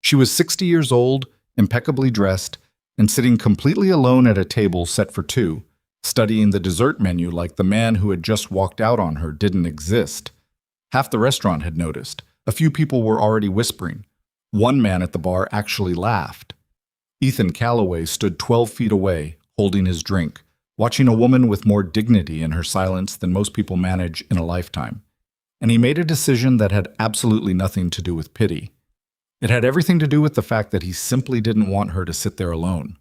She was 60 years old, impeccably dressed, and sitting completely alone at a table set for two, studying the dessert menu like the man who had just walked out on her didn't exist. Half the restaurant had noticed. A few people were already whispering. One man at the bar actually laughed. Ethan Calloway stood 12 feet away, holding his drink, watching a woman with more dignity in her silence than most people manage in a lifetime. And he made a decision that had absolutely nothing to do with pity. It had everything to do with the fact that he simply didn't want her to sit there alone.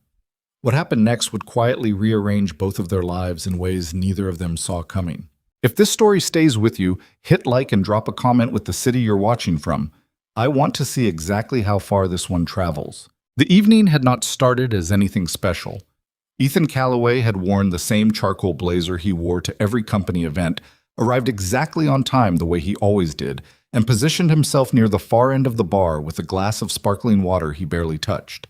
What happened next would quietly rearrange both of their lives in ways neither of them saw coming. If this story stays with you, hit like and drop a comment with the city you're watching from. I want to see exactly how far this one travels. The evening had not started as anything special. Ethan Calloway had worn the same charcoal blazer he wore to every company event, arrived exactly on time the way he always did, and positioned himself near the far end of the bar with a glass of sparkling water he barely touched.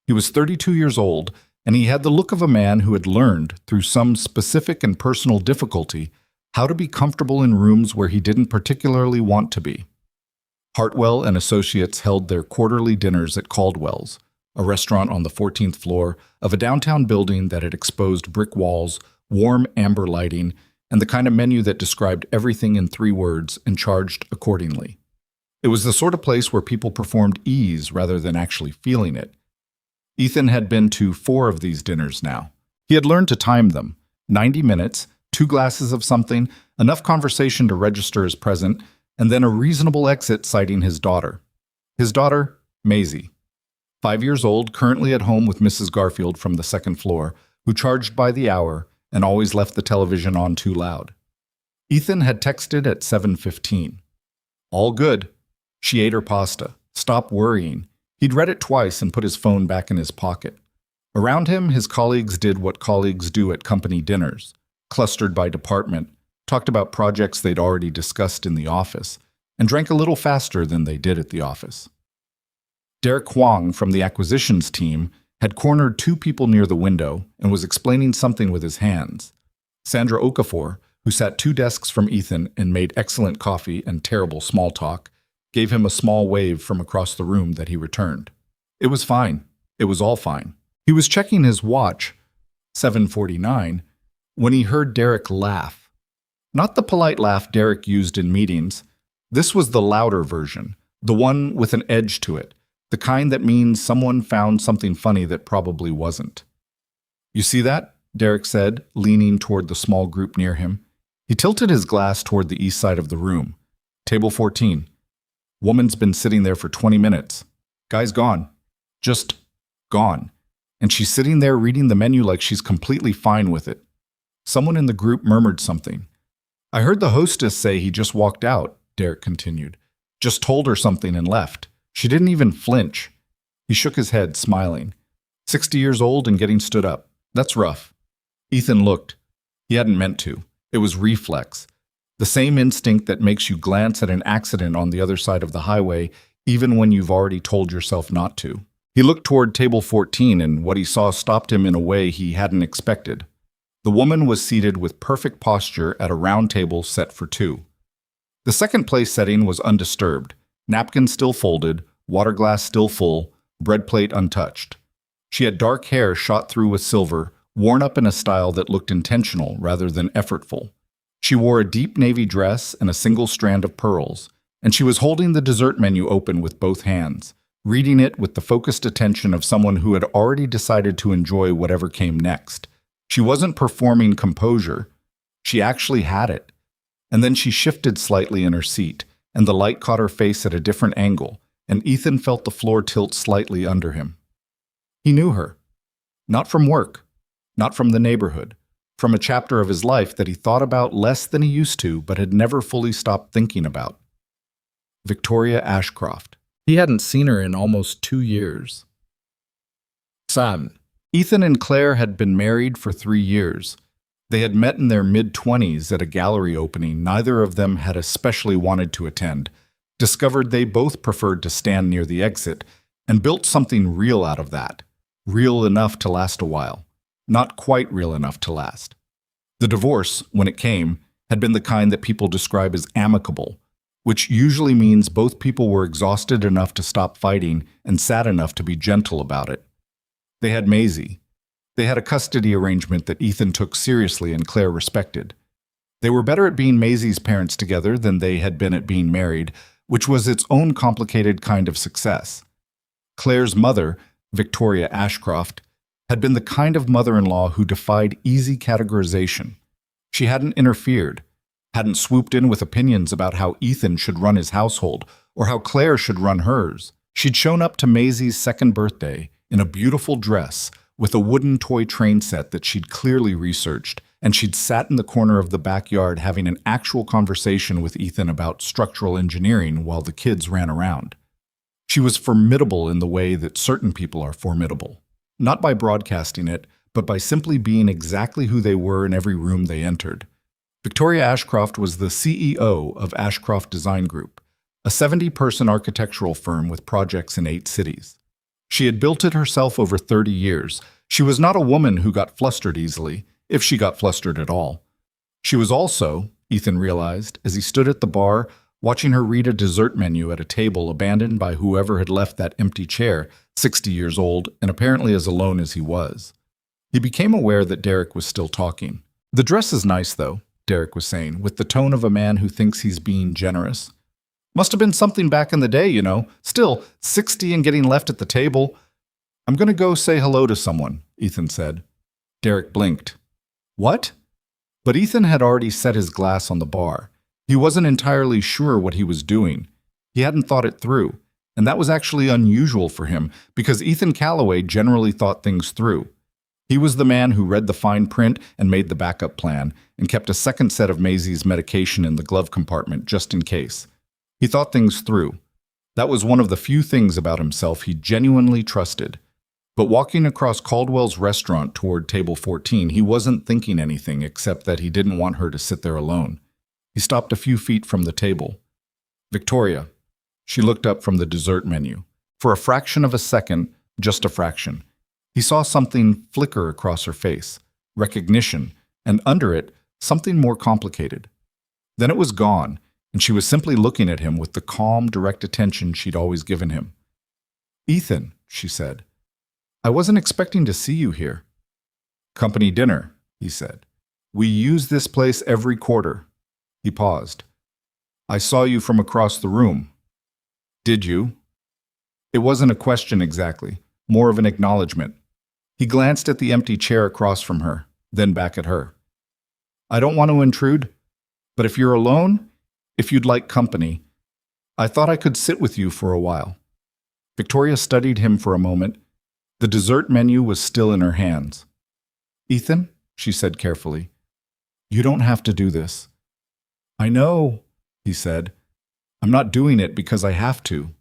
He was 32 years old, and he had the look of a man who had learned, through some specific and personal difficulty, how to be comfortable in rooms where he didn't particularly want to be. Hartwell and Associates held their quarterly dinners at Caldwell's, a restaurant on the 14th floor of a downtown building that had exposed brick walls, warm amber lighting, and the kind of menu that described everything in 3 words and charged accordingly. It was the sort of place where people performed ease rather than actually feeling it. Ethan had been to 4 of these dinners now. He had learned to time them, 90 minutes, 2 glasses of something, enough conversation to register as present, and then a reasonable exit citing his daughter. His daughter, Maisie, 5 years old, currently at home with Mrs. Garfield from the 2nd floor, who charged by the hour and always left the television on too loud. Ethan had texted at 7:15. All good. She ate her pasta. Stop worrying. He'd read it twice and put his phone back in his pocket. Around him, his colleagues did what colleagues do at company dinners, clustered by department, talked about projects they'd already discussed in the office, and drank a little faster than they did at the office. Derek Huang from the acquisitions team had cornered 2 people near the window and was explaining something with his hands. Sandra Okafor, who sat 2 desks from Ethan and made excellent coffee and terrible small talk, gave him a small wave from across the room that he returned. It was fine. It was all fine. He was checking his watch, 7:49, when he heard Derek laugh. Not the polite laugh Derek used in meetings. This was the louder version, the one with an edge to it, the kind that means someone found something funny that probably wasn't. You see that? Derek said, leaning toward the small group near him. He tilted his glass toward the east side of the room. Table 14. Woman's been sitting there for 20 minutes. Guy's gone. Just gone. And she's sitting there reading the menu like she's completely fine with it. Someone in the group murmured something. I heard the hostess say he just walked out, Derek continued. Just told her something and left. She didn't even flinch. He shook his head, smiling. 60 years old and getting stood up. That's rough. Ethan looked. He hadn't meant to. It was reflex. The same instinct that makes you glance at an accident on the other side of the highway, even when you've already told yourself not to. He looked toward table 14, and what he saw stopped him in a way he hadn't expected. The woman was seated with perfect posture at a round table set for 2. The second place setting was undisturbed. Napkin still folded, water glass still full, bread plate untouched. She had dark hair shot through with silver, worn up in a style that looked intentional rather than effortful. She wore a deep navy dress and a single strand of pearls, and she was holding the dessert menu open with both hands, reading it with the focused attention of someone who had already decided to enjoy whatever came next. She wasn't performing composure. She actually had it. And then she shifted slightly in her seat, and the light caught her face at a different angle, and Ethan felt the floor tilt slightly under him. He knew her. Not from work, not from the neighborhood, from a chapter of his life that he thought about less than he used to but had never fully stopped thinking about. Victoria Ashcroft. He hadn't seen her in almost 2 years. Sam. Ethan and Claire had been married for 3 years. They had met in their mid-20s at a gallery opening neither of them had especially wanted to attend, discovered they both preferred to stand near the exit, and built something real out of that. Real enough to last a while. Not quite real enough to last. The divorce, when it came, had been the kind that people describe as amicable. which usually means both people were exhausted enough to stop fighting and sad enough to be gentle about it. They had Maisie. They had a custody arrangement that Ethan took seriously and Claire respected. They were better at being Maisie's parents together than they had been at being married, which was its own complicated kind of success. Claire's mother, Victoria Ashcroft, had been the kind of mother-in-law who defied easy categorization. She hadn't interfered, hadn't swooped in with opinions about how Ethan should run his household or how Claire should run hers. She'd shown up to Maisie's second birthday in a beautiful dress with a wooden toy train set that she'd clearly researched, and she'd sat in the corner of the backyard having an actual conversation with Ethan about structural engineering while the kids ran around. She was formidable in the way that certain people are formidable, not by broadcasting it, but by simply being exactly who they were in every room they entered. Victoria Ashcroft was the CEO of Ashcroft Design Group, a 70-person architectural firm with projects in 8 cities. She had built it herself over 30 years. She was not a woman who got flustered easily, if she got flustered at all. She was also, Ethan realized, as he stood at the bar, watching her read a dessert menu at a table abandoned by whoever had left that empty chair, 60 years old and apparently as alone as he was. He became aware that Derek was still talking. "The dress is nice, though," Derek was saying, with the tone of a man who thinks he's being generous. "Must have been something back in the day, you know. Still, 60 and getting left at the table." "I'm going to go say hello to someone," Ethan said. Derek blinked. "What?" But Ethan had already set his glass on the bar. He wasn't entirely sure what he was doing. He hadn't thought it through, and that was actually unusual for him because Ethan Calloway generally thought things through. He was the man who read the fine print and made the backup plan and kept a second set of Maisie's medication in the glove compartment just in case. He thought things through. That was one of the few things about himself he genuinely trusted. But walking across Caldwell's restaurant toward table 14, he wasn't thinking anything except that he didn't want her to sit there alone. He stopped a few feet from the table. "Victoria." She looked up from the dessert menu. For a fraction of a second, just a fraction, he saw something flicker across her face, recognition, and under it, something more complicated. Then it was gone, and she was simply looking at him with the calm, direct attention she'd always given him. "Ethan," she said, "I wasn't expecting to see you here." "Company dinner," he said. "We use this place every quarter." He paused. "I saw you from across the room." "Did you?" It wasn't a question exactly, more of an acknowledgement. He glanced at the empty chair across from her, then back at her. "I don't want to intrude, but if you're alone, if you'd like company, I thought I could sit with you for a while." Victoria studied him for a moment. The dessert menu was still in her hands. "Ethan," she said carefully, "you don't have to do this." "I know," he said. "I'm not doing it because I have to."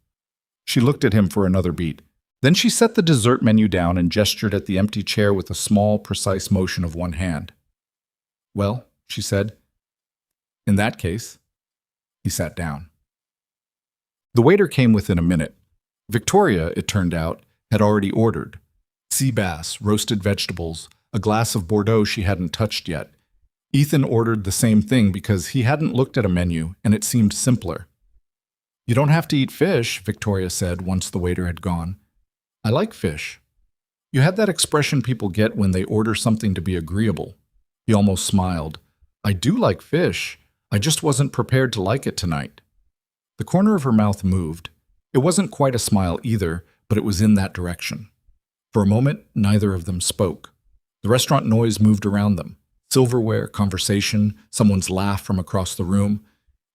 She looked at him for another beat. Then she set the dessert menu down and gestured at the empty chair with a small, precise motion of one hand. "Well," she said, "in that case." He sat down. The waiter came within a minute. Victoria, it turned out, had already ordered. Sea bass, roasted vegetables, a glass of Bordeaux she hadn't touched yet. Ethan ordered the same thing because he hadn't looked at a menu and it seemed simpler. "You don't have to eat fish," Victoria said once the waiter had gone. "I like fish." You had that expression people get when they order something to be agreeable. He almost smiled. "I do like fish. I just wasn't prepared to like it tonight." The corner of her mouth moved. It wasn't quite a smile either, but it was in that direction. For a moment, neither of them spoke. The restaurant noise moved around them. Silverware, conversation, someone's laugh from across the room.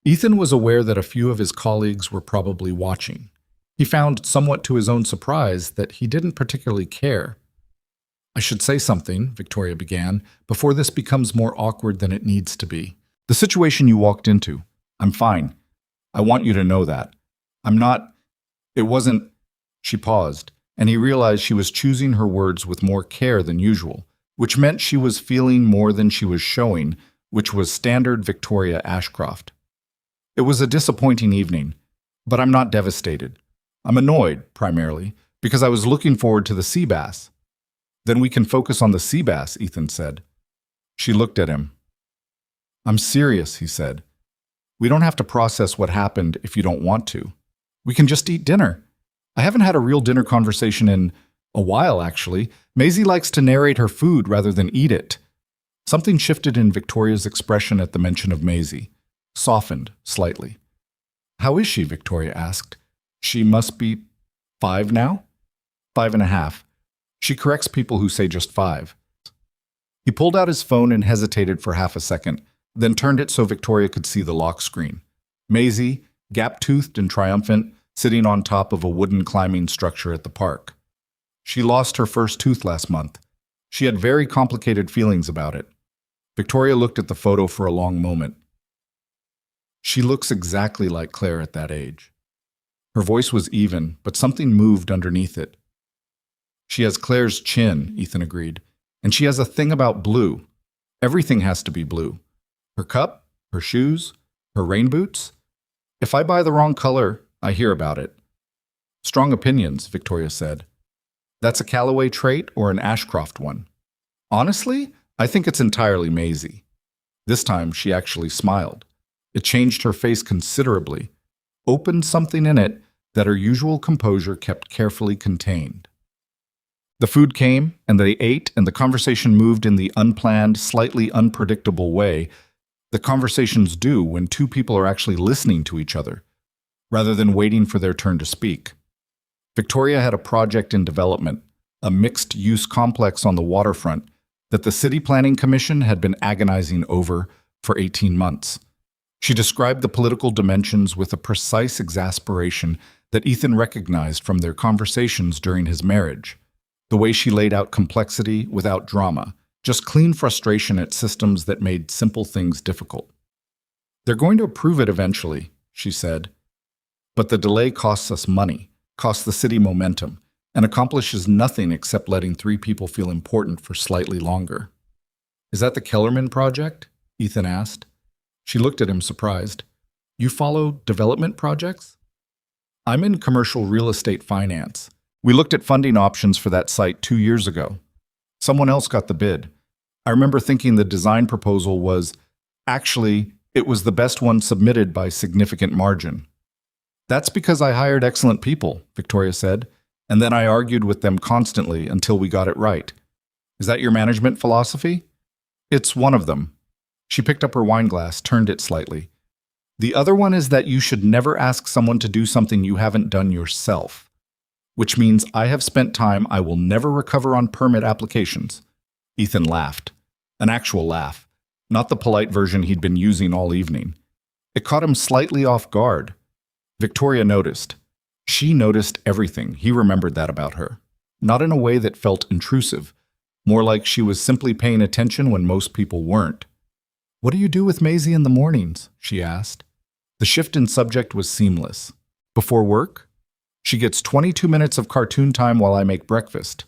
Ethan was aware that a few of his colleagues were probably watching. He found, somewhat to his own surprise, that he didn't particularly care. "I should say something," Victoria began, "before this becomes more awkward than it needs to be. The situation you walked into, I'm fine. I want you to know that. I'm not... It wasn't..." She paused, and he realized she was choosing her words with more care than usual, which meant she was feeling more than she was showing, which was standard Victoria Ashcroft. "It was a disappointing evening, but I'm not devastated. I'm annoyed, primarily, because I was looking forward to the sea bass." "Then we can focus on the sea bass," Ethan said. She looked at him. "I'm serious," he said. We don't have to process what happened if you don't want to. We can just eat dinner. I haven't had a real dinner conversation in a while, actually. Maisie likes to narrate her food rather than eat it. Something shifted in Victoria's expression at the mention of Maisie, softened slightly. How is she? Victoria asked. She must be 5 now? 5.5. She corrects people who say just 5. He pulled out his phone and hesitated for half a second, then turned it so Victoria could see the lock screen. Maisie, gap-toothed and triumphant, sitting on top of a wooden climbing structure at the park. She lost her first tooth last month. She had very complicated feelings about it. Victoria looked at the photo for a long moment. She looks exactly like Claire at that age. Her voice was even, but something moved underneath it. She has Claire's chin, Ethan agreed, and she has a thing about blue. Everything has to be blue. Her cup, her shoes, her rain boots. If I buy the wrong color, I hear about it. Strong opinions, Victoria said. That's a Callaway trait or an Ashcroft one? Honestly, I think it's entirely Maisie. This time, she actually smiled. It changed her face considerably, opened something in it that her usual composure kept carefully contained. The food came, and they ate, and the conversation moved in the unplanned, slightly unpredictable way that conversations do when two people are actually listening to each other, rather than waiting for their turn to speak. Victoria had a project in development, a mixed-use complex on the waterfront that the City Planning Commission had been agonizing over for 18 months. She described the political dimensions with a precise exasperation that Ethan recognized from their conversations during his marriage. The way she laid out complexity without drama, just clean frustration at systems that made simple things difficult. They're going to approve it eventually, she said. But the delay costs us money, costs the city momentum, and accomplishes nothing except letting 3 people feel important for slightly longer. Is that the Kellerman project? Ethan asked. She looked at him surprised. You follow development projects? I'm in commercial real estate finance. We looked at funding options for that site 2 years ago. Someone else got the bid. I remember thinking the design proposal was, actually, it was the best one submitted by significant margin. That's because I hired excellent people, Victoria said, and then I argued with them constantly until we got it right. Is that your management philosophy? It's one of them. She picked up her wine glass, turned it slightly. The other one is that you should never ask someone to do something you haven't done yourself, which means I have spent time I will never recover on permit applications. Ethan laughed. An actual laugh, not the polite version he'd been using all evening. It caught him slightly off guard. Victoria noticed. She noticed everything. He remembered that about her. Not in a way that felt intrusive, more like she was simply paying attention when most people weren't. What do you do with Maisie in the mornings? She asked. The shift in subject was seamless. Before work? She gets 22 minutes of cartoon time while I make breakfast.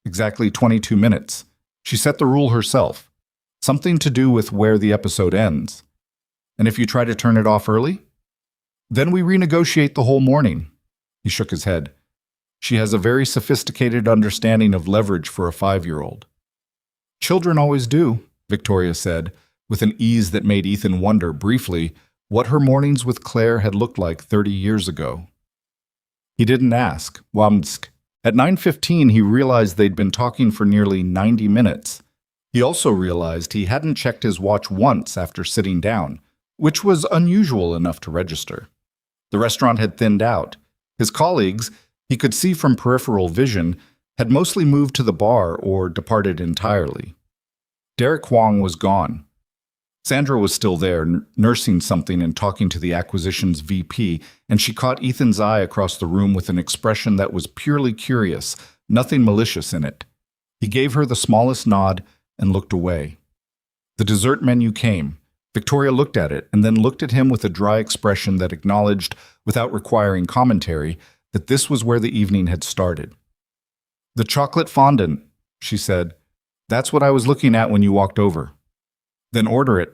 Exactly 22 minutes. She set the rule herself. Something to do with where the episode ends. And if you try to turn it off early? Then we renegotiate the whole morning. He shook his head. She has a very sophisticated understanding of leverage for a 5-year-old. Children always do, Victoria said, with an ease that made Ethan wonder briefly what her mornings with Claire had looked like 30 years ago. He didn't ask. Wamsk. At 9:15, he realized they'd been talking for nearly 90 minutes. He also realized he hadn't checked his watch once after sitting down, which was unusual enough to register. The restaurant had thinned out. His colleagues, he could see from peripheral vision, had mostly moved to the bar or departed entirely. Derek Huang was gone. Sandra was still there, nursing something and talking to the acquisitions VP, and she caught Ethan's eye across the room with an expression that was purely curious, nothing malicious in it. He gave her the smallest nod and looked away. The dessert menu came. Victoria looked at it and then looked at him with a dry expression that acknowledged, without requiring commentary, that this was where the evening had started. The chocolate fondant, she said. That's what I was looking at when you walked over. Then order it.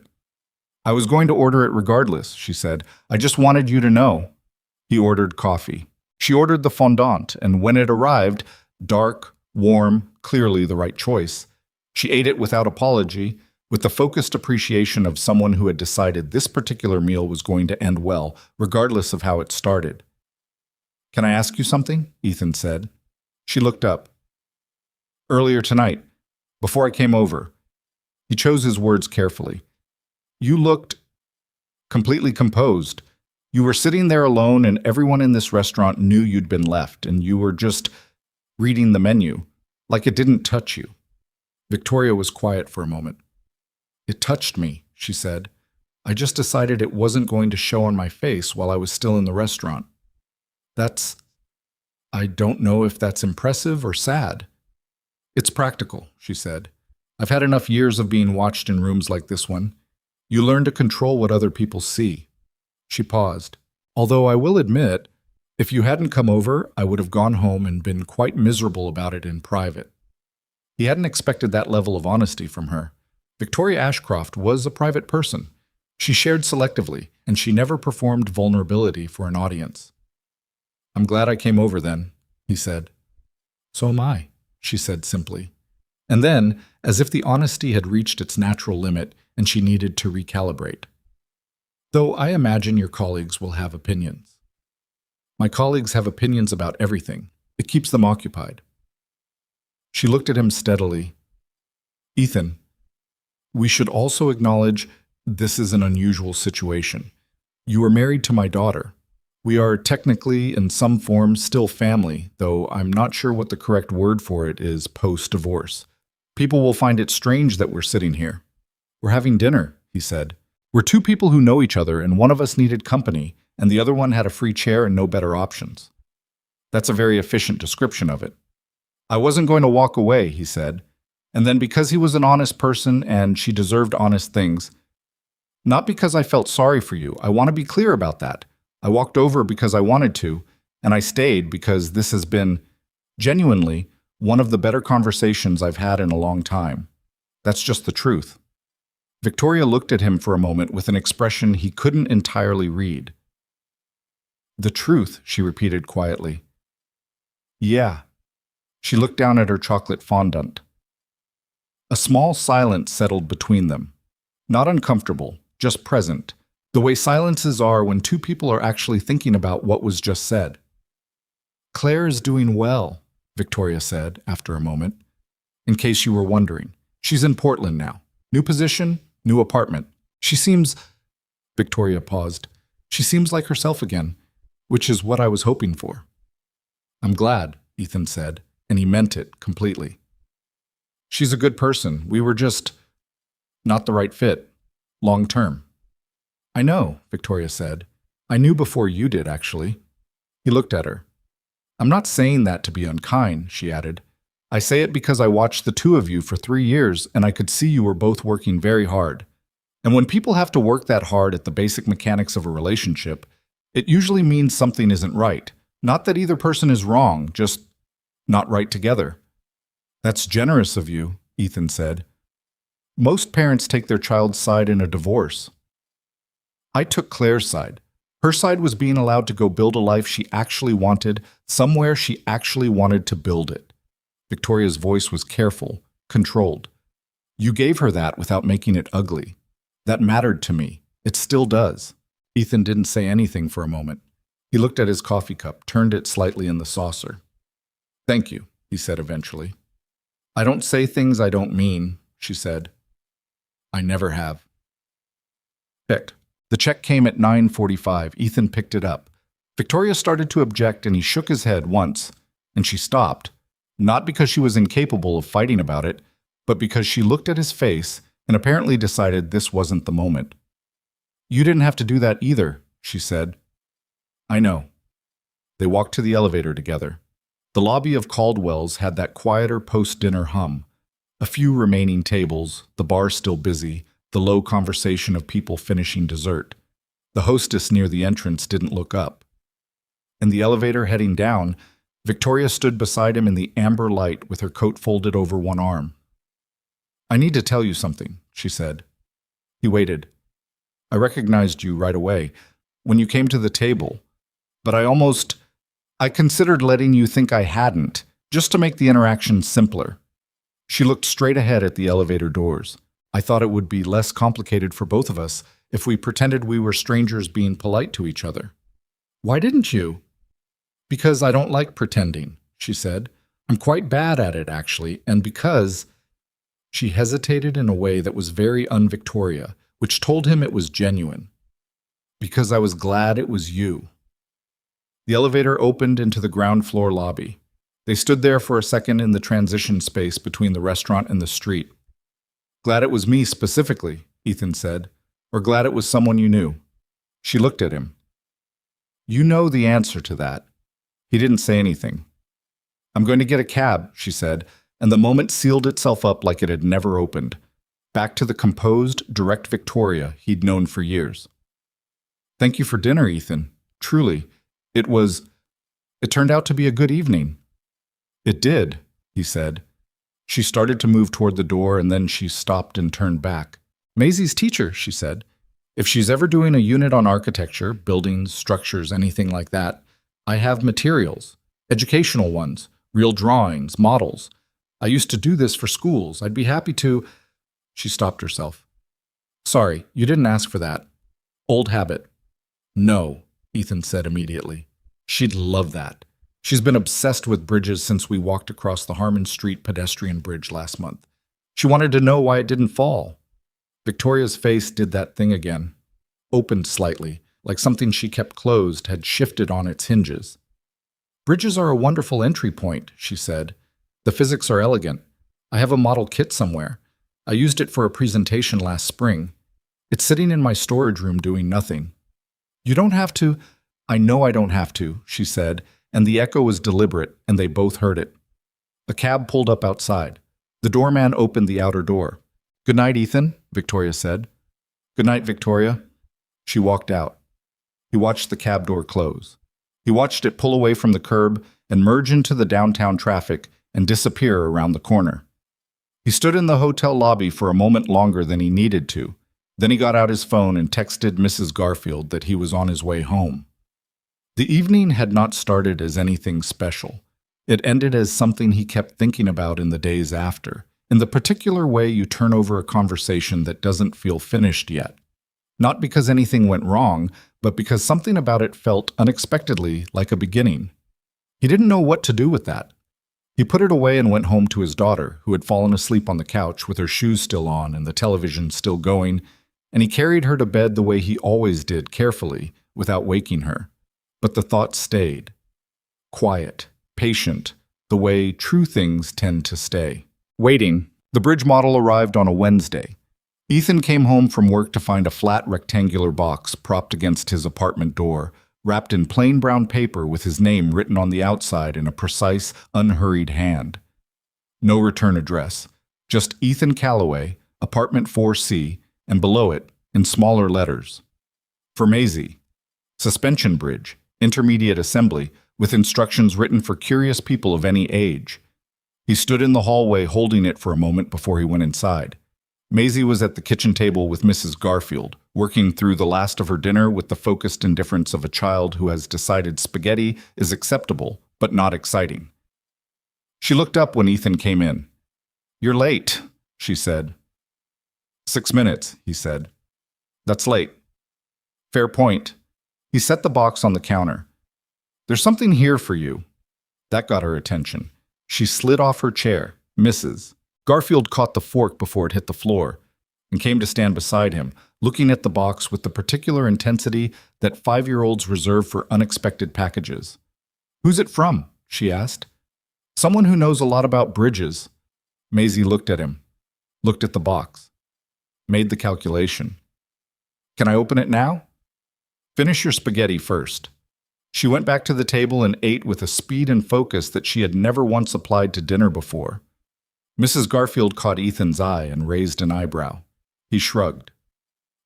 I was going to order it regardless, she said. I just wanted you to know. He ordered coffee. She ordered the fondant, and when it arrived, dark, warm, clearly the right choice, she ate it without apology, with the focused appreciation of someone who had decided this particular meal was going to end well, regardless of how it started. "Can I ask you something?" Ethan said. She looked up. "Earlier tonight, before I came over," he chose his words carefully, "you looked completely composed. You were sitting there alone and everyone in this restaurant knew you'd been left and you were just reading the menu, like it didn't touch you." Victoria was quiet for a moment. "It touched me," she said. "I just decided it wasn't going to show on my face while I was still in the restaurant. I don't know if that's impressive or sad." "It's practical," she said. "I've had enough years of being watched in rooms like this one. You learn to control what other people see." She paused. "Although I will admit, if you hadn't come over, I would have gone home and been quite miserable about it in private." He hadn't expected that level of honesty from her. Victoria Ashcroft was a private person. She shared selectively, and she never performed vulnerability for an audience. "I'm glad I came over then," he said. "So am I," she said simply. And then, as if the honesty had reached its natural limit and she needed to recalibrate. "Though I imagine your colleagues will have opinions." "My colleagues have opinions about everything. It keeps them occupied." She looked at him steadily. "Ethan, we should also acknowledge this is an unusual situation. You are married to my daughter. We are technically, in some form, still family, though I'm not sure what the correct word for it is post-divorce. People will find it strange that we're sitting here." "We're having dinner," he said. "We're two people who know each other, and one of us needed company, and the other one had a free chair and no better options." That's a very efficient description of it. "I wasn't going to walk away," he said. And then because he was an honest person and she deserved honest things, "Not because I felt sorry for you. I want to be clear about that. I walked over because I wanted to, and I stayed because this has been, genuinely, one of the better conversations I've had in a long time. That's just the truth." Victoria looked at him for a moment with an expression he couldn't entirely read. "The truth," she repeated quietly. "Yeah." She looked down at her chocolate fondant. A small silence settled between them. Not uncomfortable, just present, the way silences are when two people are actually thinking about what was just said. "Claire is doing well," Victoria said after a moment. "In case you were wondering, she's in Portland now. New position, new apartment. She seems—" Victoria paused. "She seems like herself again, which is what I was hoping for." "I'm glad," Ethan said, and he meant it completely. "She's a good person. We were just not the right fit, long term." "I know," Victoria said. "I knew before you did, actually." He looked at her. "I'm not saying that to be unkind," she added. "I say it because I watched the two of you for 3 years and I could see you were both working very hard. And when people have to work that hard at the basic mechanics of a relationship, it usually means something isn't right. Not that either person is wrong, just not right together." "That's generous of you," Ethan said. "Most parents take their child's side in a divorce." "I took Claire's side. Her side was being allowed to go build a life she actually wanted, somewhere she actually wanted to build it." Victoria's voice was careful, controlled. "You gave her that without making it ugly. That mattered to me. It still does." Ethan didn't say anything for a moment. He looked at his coffee cup, turned it slightly in the saucer. "Thank you," he said eventually. "I don't say things I don't mean," she said. "I never have." Picked. The check came at 9:45. Ethan picked it up. Victoria started to object and he shook his head once, and she stopped, not because she was incapable of fighting about it, but because she looked at his face and apparently decided this wasn't the moment. "You didn't have to do that either," she said. "I know." They walked to the elevator together. The lobby of Caldwell's had that quieter post-dinner hum. A few remaining tables, the bar still busy, the low conversation of people finishing dessert. The hostess near the entrance didn't look up. In the elevator heading down, Victoria stood beside him in the amber light with her coat folded over one arm. "I need to tell you something," she said. He waited. "I recognized you right away, when you came to the table, but I considered letting you think I hadn't, just to make the interaction simpler." She looked straight ahead at the elevator doors. I thought it would be less complicated for both of us if we pretended we were strangers being polite to each other." "Why didn't you?" "Because I don't like pretending," she said. "I'm quite bad at it, actually, and because—" She hesitated in a way that was very un-Victoria, which told him it was genuine. "Because I was glad it was you." The elevator opened into the ground floor lobby. They stood there for a second in the transition space between the restaurant and the street. "Glad it was me specifically," Ethan said, "or glad it was someone you knew?" She looked at him. "You know the answer to that." He didn't say anything. "I'm going to get a cab," she said, and the moment sealed itself up like it had never opened, back to the composed, direct Victoria he'd known for years. "Thank you for dinner, Ethan. Truly. It turned out to be a good evening." "It did," he said. She started to move toward the door, and then she stopped and turned back. "Maisie's teacher," she said. "If she's ever doing a unit on architecture, buildings, structures, anything like that, I have materials, educational ones, real drawings, models. I used to do this for schools. I'd be happy to—" She stopped herself. "Sorry, you didn't ask for that. Old habit." "No," Ethan said immediately. "She'd love that. She's been obsessed with bridges since we walked across the Harmon Street pedestrian bridge last month. She wanted to know why it didn't fall." Victoria's face did that thing again. Opened slightly, like something she kept closed had shifted on its hinges. "Bridges are a wonderful entry point," she said. "The physics are elegant. I have a model kit somewhere. I used it for a presentation last spring. It's sitting in my storage room doing nothing." "You don't have to—" "I know I don't have to," she said, and the echo was deliberate, and they both heard it. The cab pulled up outside. The doorman opened the outer door. "Good night, Ethan," Victoria said. "Good night, Victoria." She walked out. He watched the cab door close. He watched it pull away from the curb and merge into the downtown traffic and disappear around the corner. He stood in the hotel lobby for a moment longer than he needed to. Then he got out his phone and texted Mrs. Garfield that he was on his way home. The evening had not started as anything special. It ended as something he kept thinking about in the days after, in the particular way you turn over a conversation that doesn't feel finished yet. Not because anything went wrong, but because something about it felt unexpectedly like a beginning. He didn't know what to do with that. He put it away and went home to his daughter, who had fallen asleep on the couch with her shoes still on and the television still going, and he carried her to bed the way he always did, carefully, without waking her. But the thought stayed. Quiet, patient, the way true things tend to stay. Waiting. The bridge model arrived on a Wednesday. Ethan came home from work to find a flat rectangular box propped against his apartment door, wrapped in plain brown paper with his name written on the outside in a precise, unhurried hand. No return address. Just Ethan Calloway, apartment 4C, and below it, in smaller letters, for Maisie. Suspension bridge. Intermediate assembly, with instructions written for curious people of any age. He stood in the hallway holding it for a moment before he went inside. Maisie was at the kitchen table with Mrs. Garfield, working through the last of her dinner with the focused indifference of a child who has decided spaghetti is acceptable, but not exciting. She looked up when Ethan came in. "You're late," she said. 6 minutes, he said. "That's late." "Fair point." He set the box on the counter. "There's something here for you." That got her attention. She slid off her chair. "Mrs." Garfield caught the fork before it hit the floor and came to stand beside him, looking at the box with the particular intensity that 5-year-olds reserve for unexpected packages. "Who's it from?" she asked. "Someone who knows a lot about bridges." Maisie looked at him, looked at the box, made the calculation. "Can I open it now?" "Finish your spaghetti first." She went back to the table and ate with a speed and focus that she had never once applied to dinner before. Mrs. Garfield caught Ethan's eye and raised an eyebrow. He shrugged.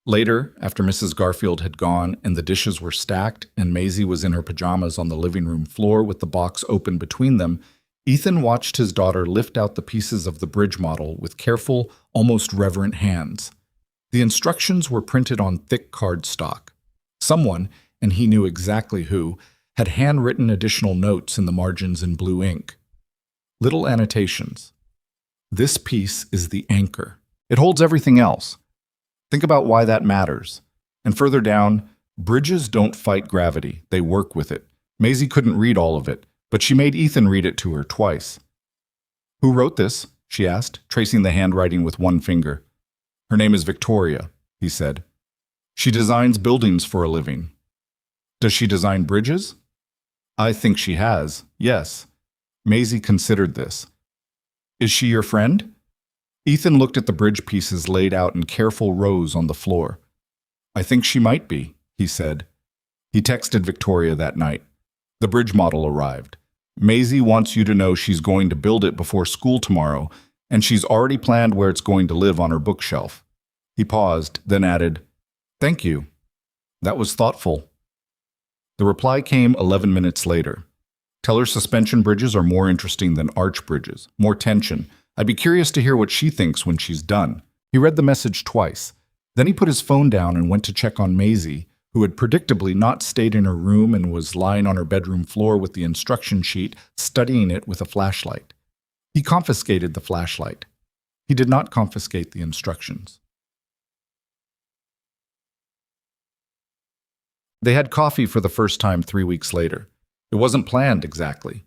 Later, after Mrs. Garfield had gone and the dishes were stacked and Maisie was in her pajamas on the living room floor with the box open between them, Ethan watched his daughter lift out the pieces of the bridge model with careful, almost reverent hands. The instructions were printed on thick cardstock. Someone, and he knew exactly who, had handwritten additional notes in the margins in blue ink. Little annotations. "This piece is the anchor. It holds everything else. Think about why that matters. And further down, bridges don't fight gravity, they work with it. Maisie couldn't read all of it, but she made Ethan read it to her twice. Who wrote this? She asked, tracing the handwriting with one finger. Her name is Victoria, he said. She designs buildings for a living. Does she design bridges? I think she has, yes. Maisie considered this. Is she your friend? Ethan looked at the bridge pieces laid out in careful rows on the floor. I think she might be, he said. He texted Victoria that night. The bridge model arrived. Maisie wants you to know she's going to build it before school tomorrow, and she's already planned where it's going to live on her bookshelf. He paused, then added, Thank you. That was thoughtful. The reply came 11 minutes later. Tell her suspension bridges are more interesting than arch bridges, more tension. I'd be curious to hear what she thinks when she's done. He read the message twice. Then he put his phone down and went to check on Maisie, who had predictably not stayed in her room and was lying on her bedroom floor with the instruction sheet, studying it with a flashlight. He confiscated the flashlight. He did not confiscate the instructions. They had coffee for the first time 3 weeks later. It wasn't planned exactly.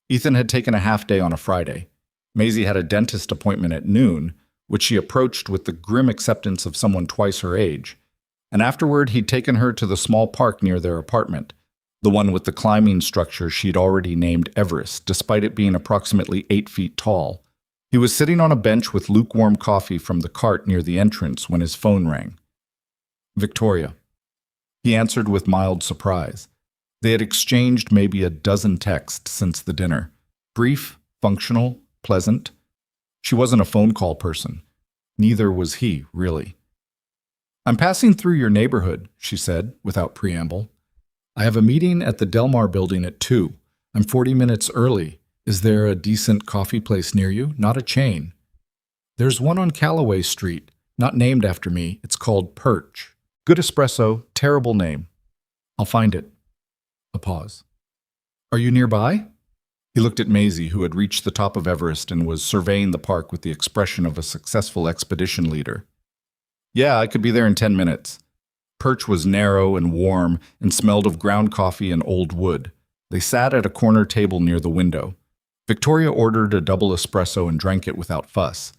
Ethan had taken a half day on a Friday. Maisie had a dentist appointment at noon, which she approached with the grim acceptance of someone twice her age. And afterward, he'd taken her to the small park near their apartment, the one with the climbing structure she'd already named Everest, despite it being approximately 8 feet tall. He was sitting on a bench with lukewarm coffee from the cart near the entrance when his phone rang. Victoria. He answered with mild surprise. They had exchanged maybe a dozen texts since the dinner. Brief, functional, pleasant. She wasn't a phone call person. Neither was he, really. I'm passing through your neighborhood, she said, without preamble. I have a meeting at the Delmar building at 2. I'm 40 minutes early. Is there a decent coffee place near you? Not a chain. There's one on Callaway Street, not named after me. It's called Perch. Good espresso, terrible name. I'll find it. A pause. Are you nearby? He looked at Maisie, who had reached the top of Everest and was surveying the park with the expression of a successful expedition leader. Yeah, I could be there in 10 minutes. Perch was narrow and warm and smelled of ground coffee and old wood. They sat at a corner table near the window. Victoria ordered a double espresso and drank it without fuss.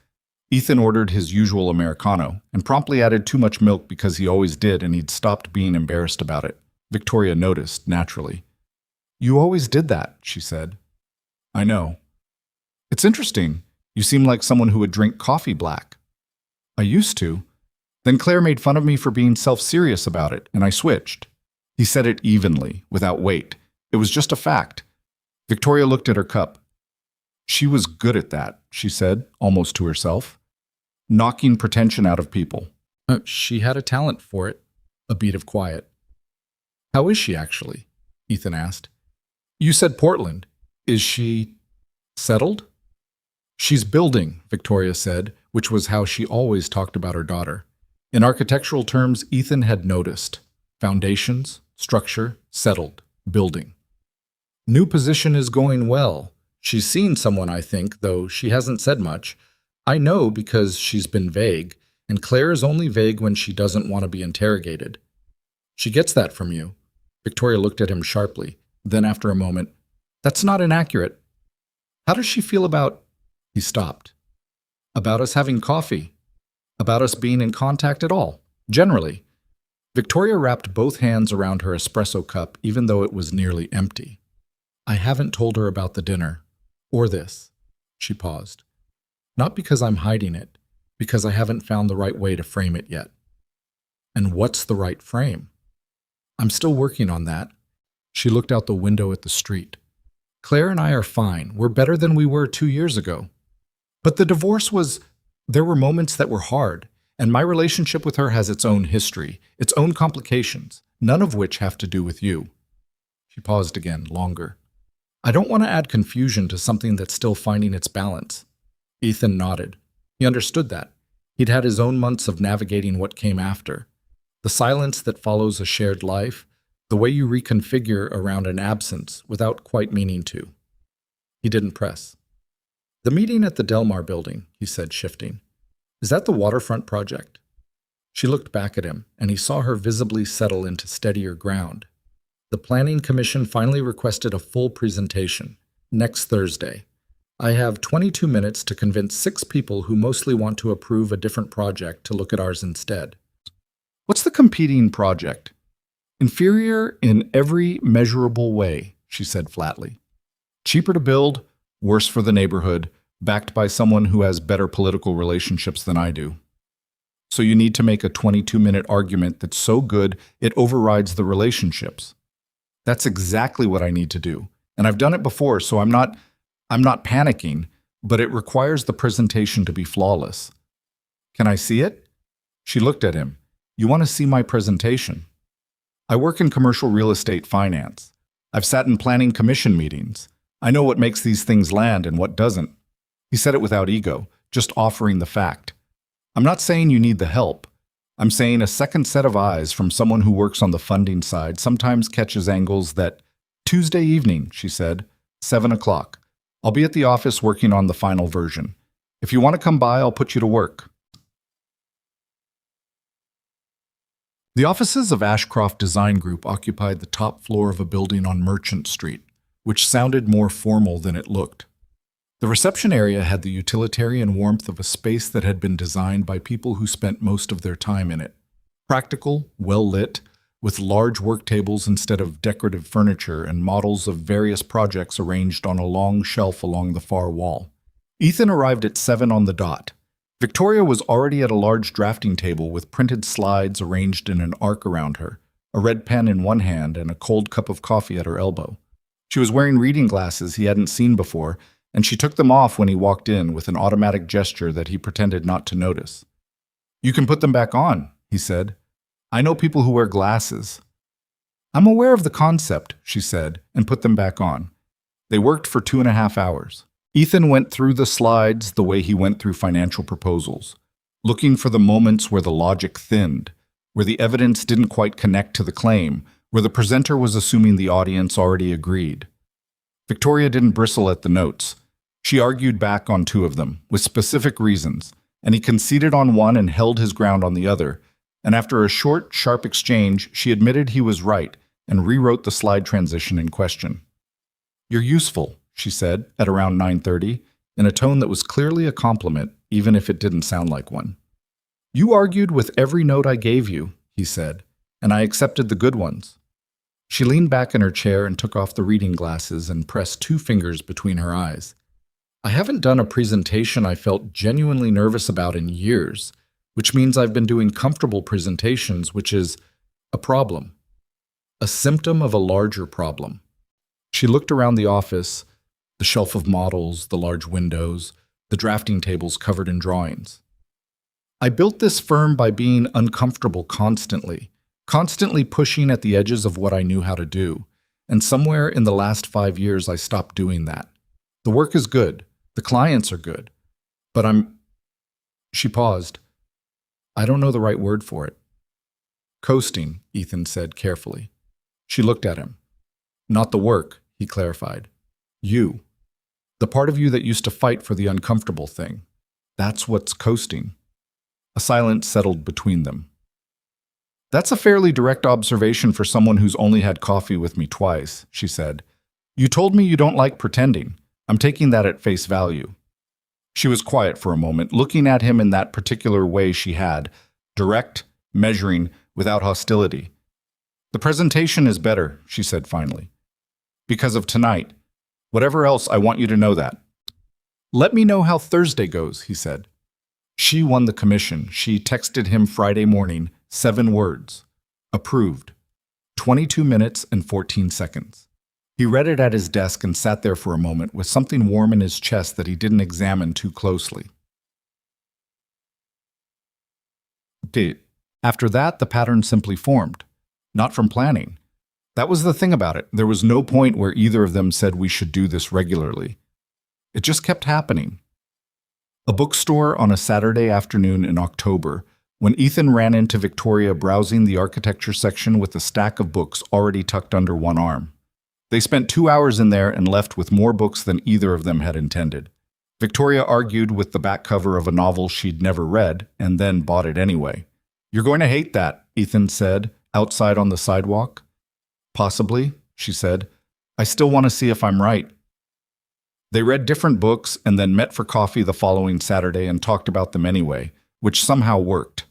Ethan ordered his usual Americano and promptly added too much milk because he always did and he'd stopped being embarrassed about it. Victoria noticed, naturally. You always did that, she said. I know. It's interesting. You seem like someone who would drink coffee black. I used to. Then Claire made fun of me for being self-serious about it, and I switched. He said it evenly, without weight. It was just a fact. Victoria looked at her cup. She was good at that, she said, almost to herself. Knocking pretension out of people. She had a talent for it. A beat of quiet. How is she, actually? Ethan asked. You said Portland. Is she settled? She's building, Victoria said, which was how she always talked about her daughter. In architectural terms, Ethan had noticed. Foundations, structure, settled, building. New position is going well. She's seen someone, I think, though she hasn't said much. I know because she's been vague, and Claire is only vague when she doesn't want to be interrogated. She gets that from you. Victoria looked at him sharply. Then after a moment, that's not inaccurate. How does she feel about... He stopped. About us having coffee. About us being in contact at all. Generally. Victoria wrapped both hands around her espresso cup even though it was nearly empty. I haven't told her about the dinner. Or this. She paused. Not because I'm hiding it. Because I haven't found the right way to frame it yet. And what's the right frame? I'm still working on that. She looked out the window at the street. Claire and I are fine. We're better than we were 2 years ago. But the divorce was... There were moments that were hard, and my relationship with her has its own history, its own complications, none of which have to do with you. She paused again, longer. I don't want to add confusion to something that's still finding its balance. Ethan nodded. He understood that. He'd had his own months of navigating what came after. The silence that follows a shared life, the way you reconfigure around an absence without quite meaning to. He didn't press. The meeting at the Delmar building, he said, shifting. Is that the waterfront project? She looked back at him, and he saw her visibly settle into steadier ground. The Planning Commission finally requested a full presentation, next Thursday. I have 22 minutes to convince 6 people who mostly want to approve a different project to look at ours instead. What's the competing project? Inferior in every measurable way, she said flatly. Cheaper to build, worse for the neighborhood, backed by someone who has better political relationships than I do. So you need to make a 22-minute argument that's so good it overrides the relationships. That's exactly what I need to do. And I've done it before, so I'm not panicking, but it requires the presentation to be flawless. Can I see it? She looked at him. You want to see my presentation? I work in commercial real estate finance. I've sat in planning commission meetings. I know what makes these things land and what doesn't. He said it without ego, just offering the fact. I'm not saying you need the help. I'm saying a second set of eyes from someone who works on the funding side sometimes catches angles that, Tuesday evening, she said, 7 o'clock. I'll be at the office working on the final version. If you want to come by, I'll put you to work. The offices of Ashcroft Design Group occupied the top floor of a building on Merchant Street, which sounded more formal than it looked. The reception area had the utilitarian warmth of a space that had been designed by people who spent most of their time in it. Practical, well-lit, with large work tables instead of decorative furniture and models of various projects arranged on a long shelf along the far wall. Ethan arrived at 7 on the dot. Victoria was already at a large drafting table with printed slides arranged in an arc around her, a red pen in one hand and a cold cup of coffee at her elbow. She was wearing reading glasses he hadn't seen before, and she took them off when he walked in with an automatic gesture that he pretended not to notice. You can put them back on, he said. I know people who wear glasses. I'm aware of the concept, she said, and put them back on. They worked for 2.5 hours. Ethan went through the slides the way he went through financial proposals, looking for the moments where the logic thinned, where the evidence didn't quite connect to the claim, where the presenter was assuming the audience already agreed. Victoria didn't bristle at the notes. She argued back on 2 of them, with specific reasons, and he conceded on one and held his ground on the other, and after a short, sharp exchange, she admitted he was right and rewrote the slide transition in question. You're useful, she said, at around 9:30, in a tone that was clearly a compliment, even if it didn't sound like one. You argued with every note I gave you, he said, and I accepted the good ones. She leaned back in her chair and took off the reading glasses and pressed 2 fingers between her eyes. I haven't done a presentation I felt genuinely nervous about in years, which means I've been doing comfortable presentations, which is a problem, a symptom of a larger problem. She looked around the office, the shelf of models, the large windows, the drafting tables covered in drawings. I built this firm by being uncomfortable constantly pushing at the edges of what I knew how to do, and somewhere in the last 5 years I stopped doing that. The work is good, the clients are good, but She paused. I don't know the right word for it. Coasting, Ethan said carefully. She looked at him. Not the work, he clarified. You. The part of you that used to fight for the uncomfortable thing. That's what's coasting. A silence settled between them. That's a fairly direct observation for someone who's only had coffee with me twice, she said. You told me you don't like pretending. I'm taking that at face value. She was quiet for a moment, looking at him in that particular way she had, direct, measuring, without hostility. The presentation is better, she said finally. Because of tonight. Whatever else, I want you to know that. Let me know how Thursday goes, he said. She won the commission. She texted him Friday morning, 7 words. Approved. 22 minutes and 14 seconds. He read it at his desk and sat there for a moment with something warm in his chest that he didn't examine too closely. After that, the pattern simply formed. Not from planning. That was the thing about it. There was no point where either of them said we should do this regularly. It just kept happening. A bookstore on a Saturday afternoon in October, when Ethan ran into Victoria browsing the architecture section with a stack of books already tucked under one arm. They spent 2 hours in there and left with more books than either of them had intended. Victoria argued with the back cover of a novel she'd never read and then bought it anyway. "You're going to hate that," Ethan said, outside on the sidewalk. "Possibly," she said. "I still want to see if I'm right." They read different books and then met for coffee the following Saturday and talked about them anyway, which somehow worked.